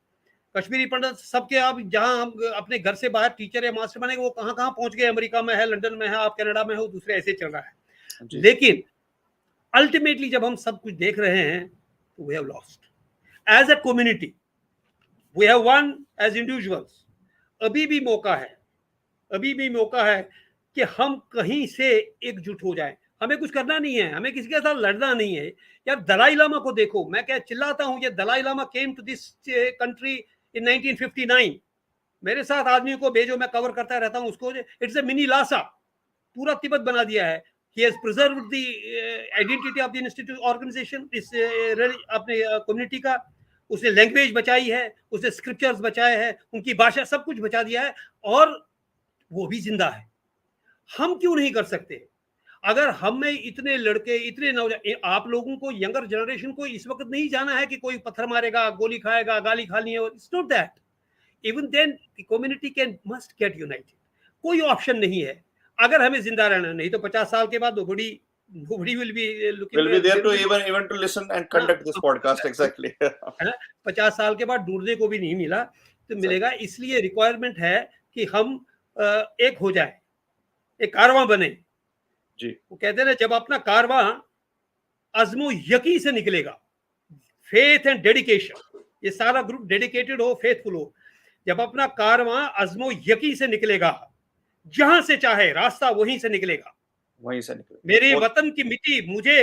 कश्मीरी पंडित सबके. आप जहां हम अपने घर से बाहर टीचर या मास्टर बनेंगे, वो कहां कहां पहुंच गए. अमेरिका में है, लंदन में है, आप कनाडा में हो, दूसरे ऐसे चल रहा है. लेकिन अल्टीमेटली जब हम सब कुछ देख रहे हैं, तो we have lost as a community, we have won as individuals. अभी भी मौका है कि हम कहीं से एकजुट हो जाएं. हमें कुछ करना नहीं है, हमें किसी के साथ लड़ना नहीं है. यार दलाई लामा को देखो, मैं क्या चिल्लाता हूं, ये Dalai Lama came to this country in 1959. मेरे साथ आदमी को भेजो, मैं कवर करता रहता हूं उसको. इट्स अ मिनी लासा, पूरा तिब्बत बना दिया है. He has preserved the identity of the institute organisation, इस अपने कम्युनिटी का. उसने लैंग्वेज बचाई है, उसने स्क्रिप्चर्स बचाए हैं, उनकी भाषा, सब कुछ बचा दिया है, और वो भी जिंदा है. हम क्यों नहीं कर सकते? अगर हमें इतने लड़के, इतने नौजवान, आप लोगों को, यंगर जनरेशन को इस वक्त नहीं जाना है कि कोई पत्थर मारेगा, गोली खाएगा, गाली खानी है. It's not that. Even then the community can must get united. कोई ऑप्शन नहीं है अगर हमें जिंदा रहना. नहीं तो 50 साल के बाद nobody will be looking, will be there to even to listen and conduct this podcast. Exactly. 50 साल के बाद ढूंढने को भी नहीं मिला तो मिलेगा. इसलिए रिक्वायरमेंट है कि हम एक हो जाए, एक कारवां बने जी. वो कहते हैं ना, जब अपना कारवां अज़्मो यकीन से निकलेगा, फेथ एंड डेडिकेशन, ये सारा ग्रुप डेडिकेटेड हो, फेथफुल हो, जब अपना कारवां अज़्मो यकीन से निकलेगा, जहां से चाहे रास्ता वहीं से निकलेगा. मेरे वतन की मिट्टी मुझे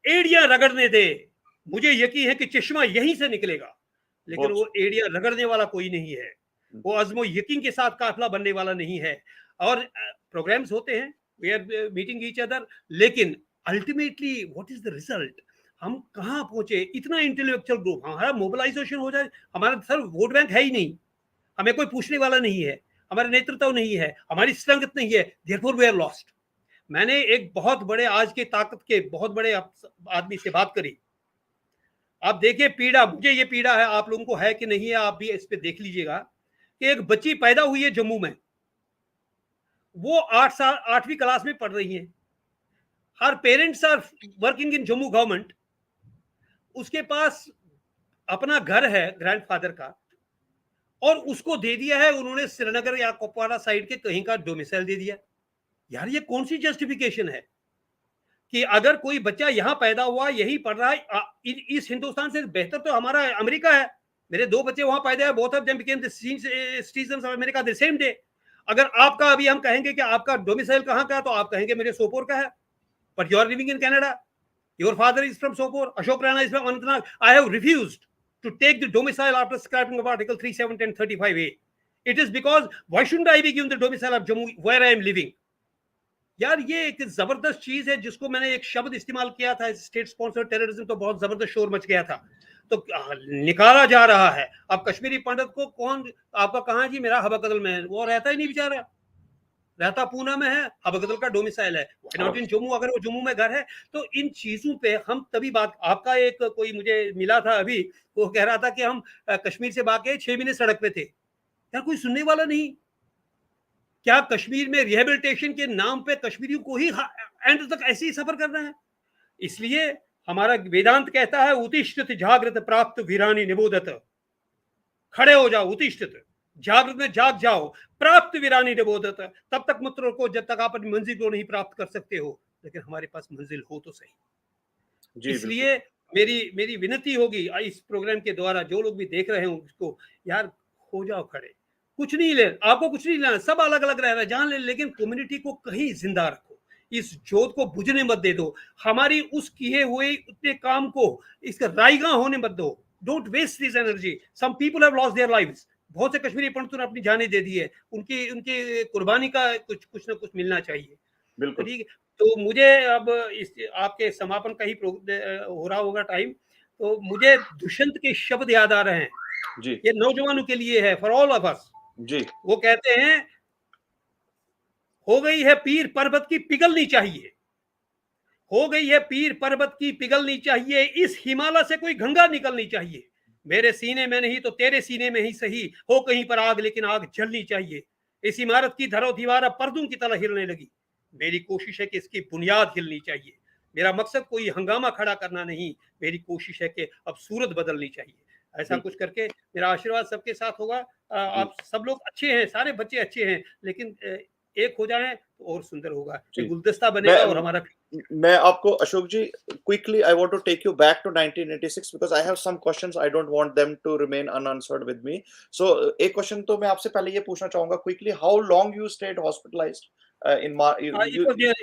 एड़ियां रगड़ने दे, मुझे यकीन है कि चश्मा यहीं से निकलेगा. लेकिन वो एड़ियां रगड़ने वाला कोई नहीं है, वो अज़्मो यकीन के साथ काफिला बनने वाला नहीं है. और प्रोग्राम्स होते हैं, we are meeting each other, लेकिन ultimately what is the result? हम कहां पहुंचे? इतना इंटेलेक्चुअल ग्रुप, हमारा मोबिलाइजेशन हो जाए, हमारा सर वोट बैंक है ही नहीं, हमें कोई पूछने वाला नहीं है, हमारा नेतृत्व नहीं है, हमारी स्ट्रेंथ नहीं है, देयरफॉर वी आर लॉस्ट. मैंने एक बहुत बड़े, आज के ताकत के बहुत बड़े आदमी से बात करी। आप देखिए पीड़ा, मुझे ये पीड़ा है, आप लोगों को है कि नहीं है, आप भी इस पे देख लीजिएगा कि एक बच्ची पैदा हुई है जम्मू में, वो 8वीं क्लास में पढ़ रही है। हर parents are working in Jammu government. उसके पास अपना घर है ग्रैंडफादर का, और उसको दे दिया है उन्होंने श्रीनगर या कुपवाड़ा साइड के कहीं का डोमिसाइल दे दिया। यार ये कौन सी जस्टिफिकेशन है कि अगर कोई बच्चा यहां पैदा हुआ, यही पढ़ रहा है, इस हिंदुस्तान से बेहतर तो हमारा अमेरिका है। मेरे 2 बच्चे वहां पैदा है, both of them became the citizens of America the same day. अगर आपका, अभी हम कहेंगे कि आपका डोमिसाइल कहां का है, तो आप कहेंगे मेरे सोपोर का है, but you are living in Canada, your father is from Sopore, Ashok Rana is from Anantnag. I have refused to take the domicile after scrapping of Article 370 and 35A. It is because why shouldn't I be given the domicile of Jammu where I am living? यार ये एक जबरदस्त चीज है जिसको मैंने एक शब्द इस्तेमाल किया था, स्टेट स्पॉन्सर्ड टेररिज्म, तो बहुत जबरदस्त शोर मच गया था, तो निकाला जा रहा है। अब कश्मीरी पंडित को कौन, आपका कहाँ जी, मेरा हबकदल में है, वो रहता ही नहीं बेचारा, रहता पूना में है, हबकदल का डोमिसाइल है, व्हाई नॉट इन जम्मू, अगर वो जम्मू में घर है। तो इन चीजों पे हम तभी बात, आपका एक कोई मुझे मिला था अभी, वो कह रहा था कि हम कश्मीर से भाग के 6 महीने सड़क पे थे। यार कोई सुनने वाला नहीं। क्या कश्मीर में रिहेबिलिटेशन के नाम पे कश्मीरियों को ही एंड तक ऐसे ही सफर करना है? इसलिए हमारा वेदांत कहता है उत्तिष्ठित जागृत प्राप्त वीरानी निबोधत, खड़े हो जाओ, उत्तिष्ठित जागृत में जाग जाओ, प्राप्त वीरानी निबोधत, तब तक मत रुको जब तक आप अपनी मंजिल को नहीं प्राप्त कर सकते हो, लेकिन हमारे पास मंजिल हो तो सही। जी इसलिए मेरी विनती होगी इस प्रोग्राम के द्वारा, जो लोग भी देख रहे हैं उसको, यार हो जाओ खड़े, कुछ नहीं ले, आपको कुछ नहीं लेना, सब अलग अलग रह रहा है, जान ले, लेकिन कम्युनिटी को कहीं जिंदा रखो, इस जोत को बुझने मत दे दो, हमारी उस किए हुए उतने काम को इसका रायगा होने मत दो। Don't waste this energy, some people have lost their lives, बहुत से कश्मीरी पंडितों ने अपनी जानें दे दी है, उनकी कुर्बानी का कुछ ना कुछ मिलना चाहिए। बिल्कुल। ठीक है, तो मुझे अब इस आपके समापन का ही हो रहा होगा टाइम, तो मुझे दुष्यंत के शब्द याद आ रहे हैं जी ये नौजवानों के लिए है, फॉर ऑल ऑफ अस। जी। वो कहते हैं हो गई है पीर पर्वत की पिघलनी चाहिए, हो गई है पीर पर्वत की पिघलनी चाहिए, इस हिमालय से कोई गंगा निकलनी चाहिए, मेरे सीने में नहीं तो तेरे सीने में ही सही, हो कहीं पर आग लेकिन आग जलनी चाहिए, इस इमारत की धरो दीवार अब पर्दों की तरह हिलने लगी, मेरी कोशिश है कि इसकी बुनियाद हिलनी चाहिए, मेरा मकसद कोई हंगामा खड़ा करना नहीं, मेरी कोशिश है कि अब सूरत बदलनी चाहिए। ऐसा कुछ करके मेरा आशीर्वाद सबके साथ होगा। आप सब लोग अच्छे हैं, सारे बच्चे अच्छे हैं, लेकिन एक हो जाए तो और सुंदर होगा, ये गुलदस्ता बनेगा और हमारा। मैं आपको अशोक जी quickly I want to take you back to 1986 because I have some questions, I don't want them to remain unanswered with me. So एक क्वेश्चन तो मैं आपसे पहले ये पूछना चाहूंगा quickly, how long you stayed hospitalized in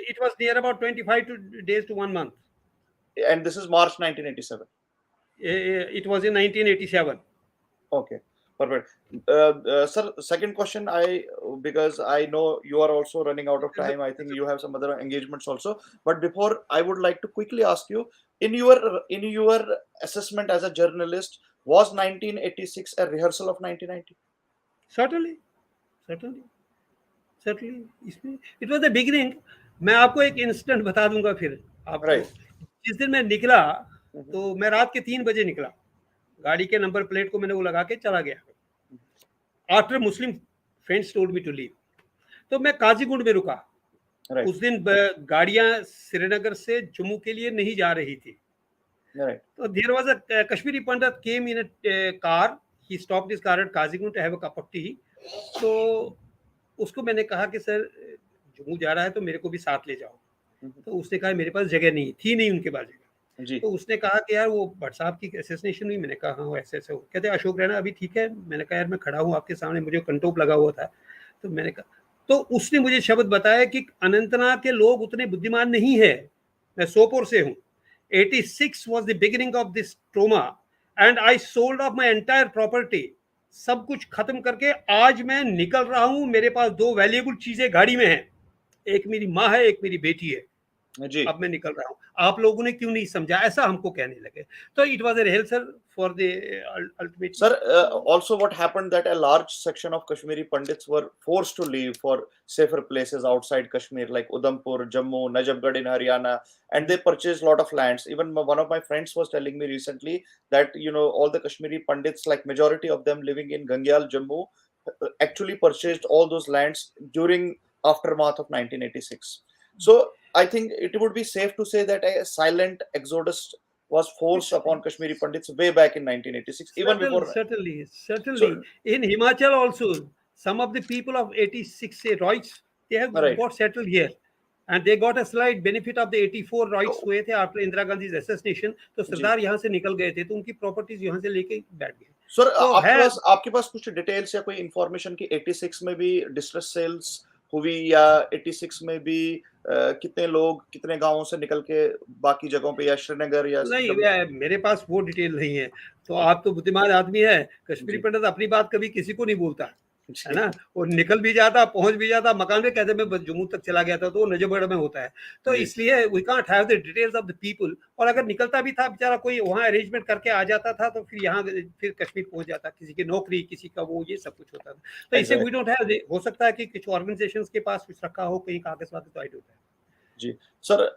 it was near about 25 days to 1 month. And this is March 1987. It was in 1987. Okay, perfect. Sir, second question, because I know you are also running out of time. I think you have some other engagements also. But before, I would like to quickly ask you, in your assessment as a journalist, was 1986 a rehearsal of 1990? Certainly. इसमें it was the beginning. मैं आपको एक incident बता दूंगा फिर आपको। जिस दिन मैं निकला, तो मैं रात के 3 बजे निकला, गाड़ी के नंबर प्लेट को मैंने वो लगा के चला गया। After Muslim friends told me to leave, तो मैं काजीगुंड में रुका। उस दिन गाड़ियां श्रीनगर से जम्मू के लिए नहीं जा रही थी। तो there was a Kashmiri Pandit came in a car, he stopped his car at Qazigund to have a cup of tea. तो उसको मैंने कहा कि सर जम्मू जा रहा है तो मेरे को भी साथ ले जाओ। तो उसने कहा मेरे पास जगह नहीं थी, नहीं उनके पास जगह। तो उसने कहा कि यार वो भट्ट साहब की असैसिनेशन हुई। मैंने कहा हाँ ऐसे हो। कहते अशोक रैना अभी ठीक है। मैंने कहा यार मैं खड़ा हूँ आपके सामने, मुझे कंटोप लगा हुआ था। तो मैंने कहा, तो उसने मुझे शब्द बताया कि अनंतनाग के लोग उतने बुद्धिमान नहीं है। मैं सोपोर से हूँ। 86 was the beginning of this trauma and I sold off my entire property। सब कुछ खत्म करके आज मैं निकल रहा हूं। मेरे पास 2 वैल्यूएबल चीजें गाड़ी में हैं, एक मेरी माँ है, एक मेरी बेटी है। जी अब मैं निकल रहा हूँ, आप लोगों ने क्यों नहीं समझा, ऐसा हमको कहने लगे। तो it was a rehearsal for the ultimately. Sir, also what happened that a large section of Kashmiri Pandits were forced to leave for safer places outside Kashmir, like Udhampur, Jammu, Najafgarh in Haryana, and they purchased a lot of lands. Even one of my friends was telling me recently that all the Kashmiri Pandits, like majority of them living in Gangyal, Jammu, actually purchased all those lands during aftermath of 1986. So I think it would be safe to say that a silent exodus was forced upon Kashmiri Pandits way back in 1986, even before. Certainly. So, In Himachal also, some of the people of 86 say rights, they have right. got settled here. And they got a slight benefit of the 84 rights So, हुए थे after Indira Gandhi assassination। तो जी सरदार यहाँ से निकल गए थे, तो उनकी प्रॉपर्टीज यहाँ से लेके बैठ गए। सर, तो आपके है, पास आपके पास कुछ डिटेल्स या कोई इंफॉर्मेशन की 86 में भी डिस्ट्रेस सेल्स हुई, या 86 में भी कितने लोग कितने गांवों से निकल के बाकी जगहों पे, या श्रीनगर या नहीं जम्मू? मेरे पास वो डिटेल नहीं है। तो ओके। आप तो बुद्धिमान आदमी है, कश्मीरी जी पंडित अपनी बात कभी किसी को नहीं बोलता है जी ना। वो निकल भी जाता, पहुंच भी जाता, मकान में कहते मैं बस जम्मू तक चला गया था, तो वो नजफगढ़ में होता है। तो जी इसलिए we can't have the details of the people. और अगर निकलता भी था बेचारा, कोई वहाँ अरेंजमेंट करके आ जाता था, तो फिर यहाँ फिर कश्मीर पहुंच जाता, किसी की नौकरी, किसी का वो, ये सब कुछ होता था। तो इसे वी एग्जैक्टली। Don't have. हो सकता है कि कुछ ऑर्गेनाइजेशन के पास कुछ रखा हो कहीं कागज वागज, तो आई डोंट हैव। जी sir,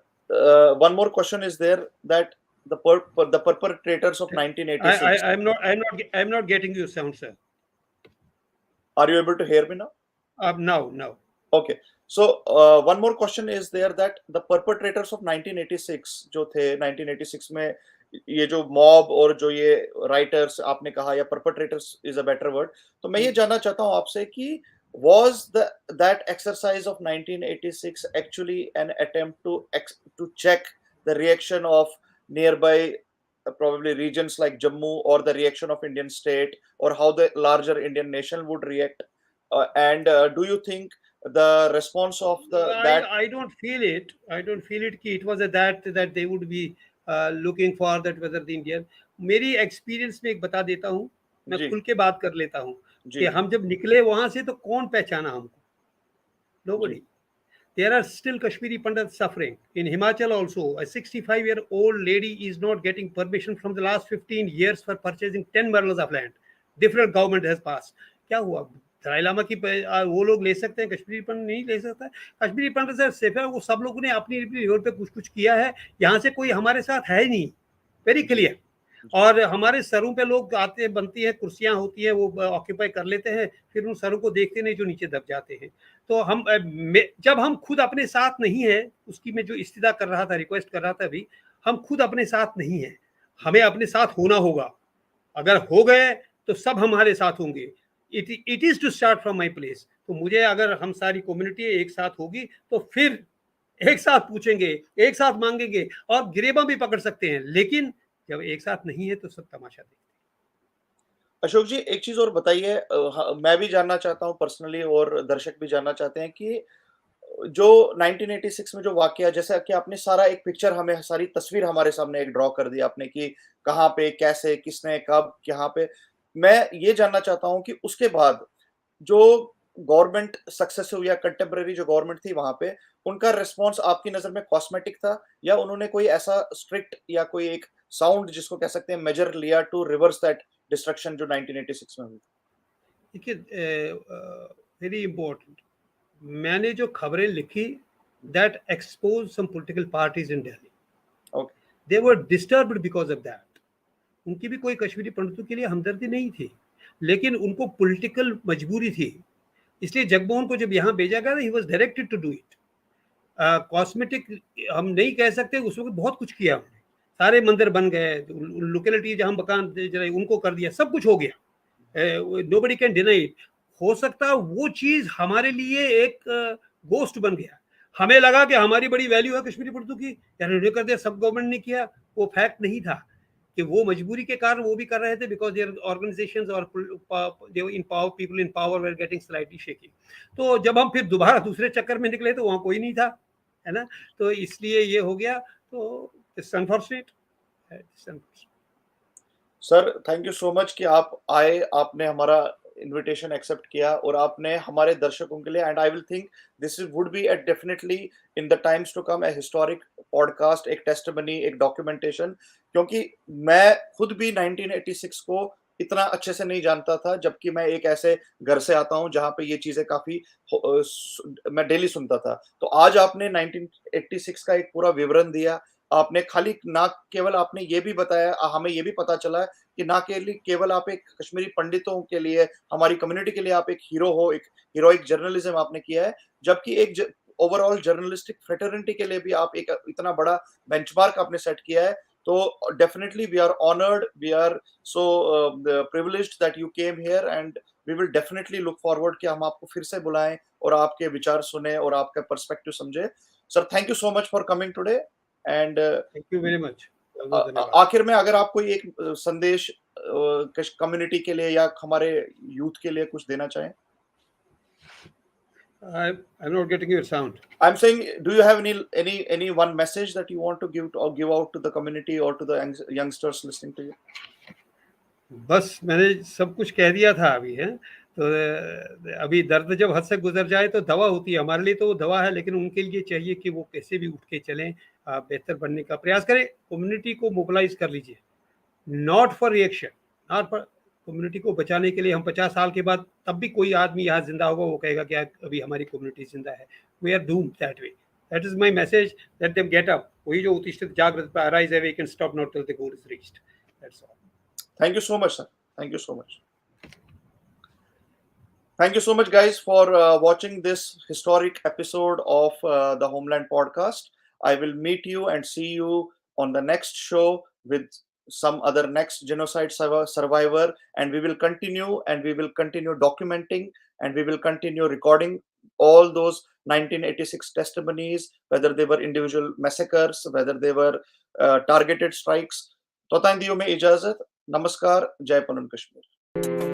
one more question is there that the perpetrators of I, I 1986. I'm not getting your sound, sir. Are you able to hear me now? No. Okay. So one more question is there that the perpetrators of 1986 जो थे 1986 में, ये जो mob और जो ये writers आपने कहा, या perpetrators is a better word, तो मैं ये जानना चाहता हूँ आपसे कि was that exercise of 1986 actually an attempt to check the reaction of nearby probably regions like Jammu, or the reaction of Indian state, or how the larger Indian nation would react, and do you think the response of the that I don't feel it. I don't feel it कि it was a that they would be looking for that whether the Indian। मेरी experience में एक बता देता हूँ, मैं जी खुल के बात कर लेता हूँ कि जी हम जब निकले वहां से तो कौन पहचाना हमको? जी Nobody. There are still Kashmiri Pandits suffering. In Himachal also, a 65-year-old lady is not getting permission from the last 15 years for purchasing 10 barrels of land. Different government has passed. क्या हुआ? दलाई लामा की वो लोग ले सकते हैं, कश्मीरी पंडित नहीं ले सकता है। कश्मीरी पंडित सर सिर्फ है, वो सब लोगों ने अपनी अपनी लेवल पे कुछ कुछ किया है। यहाँ से कोई हमारे साथ है ही नहीं, वेरी जी क्लियर। जी और हमारे सरों पे लोग आते बनती है, कुर्सियां होती है, वो ऑक्यूपाई कर लेते हैं, फिर उन सरों को देखते नहीं जो नीचे दब जाते हैं। तो हम जब हम खुद अपने साथ नहीं है, उसकी मैं जो इस्तिदा कर रहा था, रिक्वेस्ट कर रहा था अभी, हम खुद अपने साथ नहीं है, हमें अपने साथ होना होगा। अगर हो गए तो सब हमारे साथ होंगे। It is to start from my place. तो मुझे, अगर हम सारी कम्युनिटी एक साथ होगी तो फिर एक साथ पूछेंगे, एक साथ मांगेंगे, और गिरेबा भी पकड़ सकते हैं। लेकिन जब एक साथ नहीं है तो सब तमाशा देखते अशोक जी, एक चीज और बताइए, मैं भी जानना चाहता हूँ पर्सनली, और दर्शक भी जानना चाहते हैं कि जो 1986 में जो वाकया, जैसा कि आपने सारा एक पिक्चर, हमें सारी तस्वीर हमारे सामने एक ड्रॉ कर दी आपने कि कहाँ पे, कैसे, किसने, कब, यहाँ पे, मैं ये जानना चाहता हूँ कि उसके बाद जो गवर्नमेंट सक्सेसिव या कंटेम्पररी जो गवर्नमेंट थी वहां पे, उनका रिस्पांस आपकी नजर में कॉस्मेटिक था, या उन्होंने कोई ऐसा स्ट्रिक्ट या कोई एक साउंड जिसको कह सकते हैं मेजर लिया टू रिवर्स दैट डिस्ट्रक्शन जो 1986 में हुई? हैं। देखिए, वेरी इंपॉर्टेंट, मैंने जो खबरें लिखी, that expose some political parties in Delhi, okay. They were disturbed because of that. उनकी भी कोई कश्मीरी पंडितों के लिए हमदर्दी नहीं थी, लेकिन उनको पॉलिटिकल मजबूरी थी। इसलिए जगमोहन को जब यहाँ भेजा गया, he was directed to do it. Cosmetic हम नहीं कह सकते, उस वक्त बहुत कुछ किया उन्होंने। सारे मंदिर बन गए, लोकेलिटी जहाँ मकान उनको कर दिया, सब कुछ हो गया। Nobody can deny it. हो सकता है वो चीज हमारे लिए एक गोस्ट बन गया। हमें लगा कि हमारी बड़ी वैल्यू है कश्मीरी पंडितों की, यार उन्होंने कर दिया, सब गवर्नमेंट ने किया। वो फैक्ट नहीं था कि वो मजबूरी के कारण वो भी कर रहे थे, बिकॉज देयर ऑर्गेनाइजेशंस और in power, people in power were getting slightly shaky. तो जब हम फिर दोबारा दूसरे चक्कर में निकले तो वहाँ कोई नहीं था, है ना। तो इसलिए ये हो गया। तो unfortunate. Sir, thank you so much कि आप आए, आपने हमारा इनविटेशन एक्सेप्ट किया और आपने हमारे दर्शकों के लिए, and I will think this would be definitely in the times to come a historic podcast, एक टेस्टिमनी, एक डॉक्यूमेंटेशन, क्योंकि मैं खुद भी 1986 को इतना अच्छे से नहीं जानता था, जबकि मैं एक ऐसे घर से आता हूं जहां पे ये चीजें काफी मैं डेली सुनता था। तो आज आपने 1986 का एक पूरा विवरण दिया। आपने खाली ना केवल आपने ये भी बताया, हमें ये भी पता चला कि ना केवल आप एक कश्मीरी पंडितों के लिए, हमारी कम्युनिटी के लिए आप एक हीरो हो, एक हीरोइक जर्नलिज्म आपने किया है, जबकि एक ओवरऑल जर्नलिस्टिक फ्रेटर्निटी के लिए भी आप एक इतना बड़ा बेंचमार्क आपने सेट किया है। तो definitely we are honoured, we are so privileged that you came here, and we will definitely look forward कि हम आपको फिर से बुलाएं और आपके विचार सुने और आपका पर्सपेक्टिव समझे। Sir, thank you so much for coming today, and thank you very much, बहुत धन्यवाद। आखिर में अगर आप कोई एक संदेश कम्युनिटी के लिए या हमारे यूथ के लिए कुछ देना चाहें। I'm not getting your sound. I'm saying, do you have any one message that you want to give out to the community or to the youngsters listening to you? बस मैंने सब कुछ कह दिया था अभी, है तो अभी दर्द जब हद से गुजर जाए तो दवा होती है, हमारे लिए तो वो दवा है, लेकिन उनके लिए चाहिए कि वो कैसे भी उठ के चलें, बेहतर बनने का प्रयास करें, कम्युनिटी को मोबिलाइज कर लीजिए, not for reaction, not for, community को बचाने के लिए। हम 50 साल के बाद तब भी कोई आदमी यहाँ जिंदा होगा, वो कहेगा कि अभी हमारी कम्युनिटी जिंदा है। We are doomed that way, that is my message, let them get up. वही जो उत्तिष्ठित जागृत, arise awake and stop not till the goal is reached, that's all. Thank you so much, sir. Thank you so much. Thank you so much, guys, for watching this historic episode of the Homeland Podcast. I will meet you and see you on the next show with some other next genocide survivor, and we will continue documenting, and we will continue recording all those 1986 testimonies, whether they were individual massacres, whether they were targeted strikes. तो दियो में इजाजत, नमस्कार, जय पनुन कश्मीर।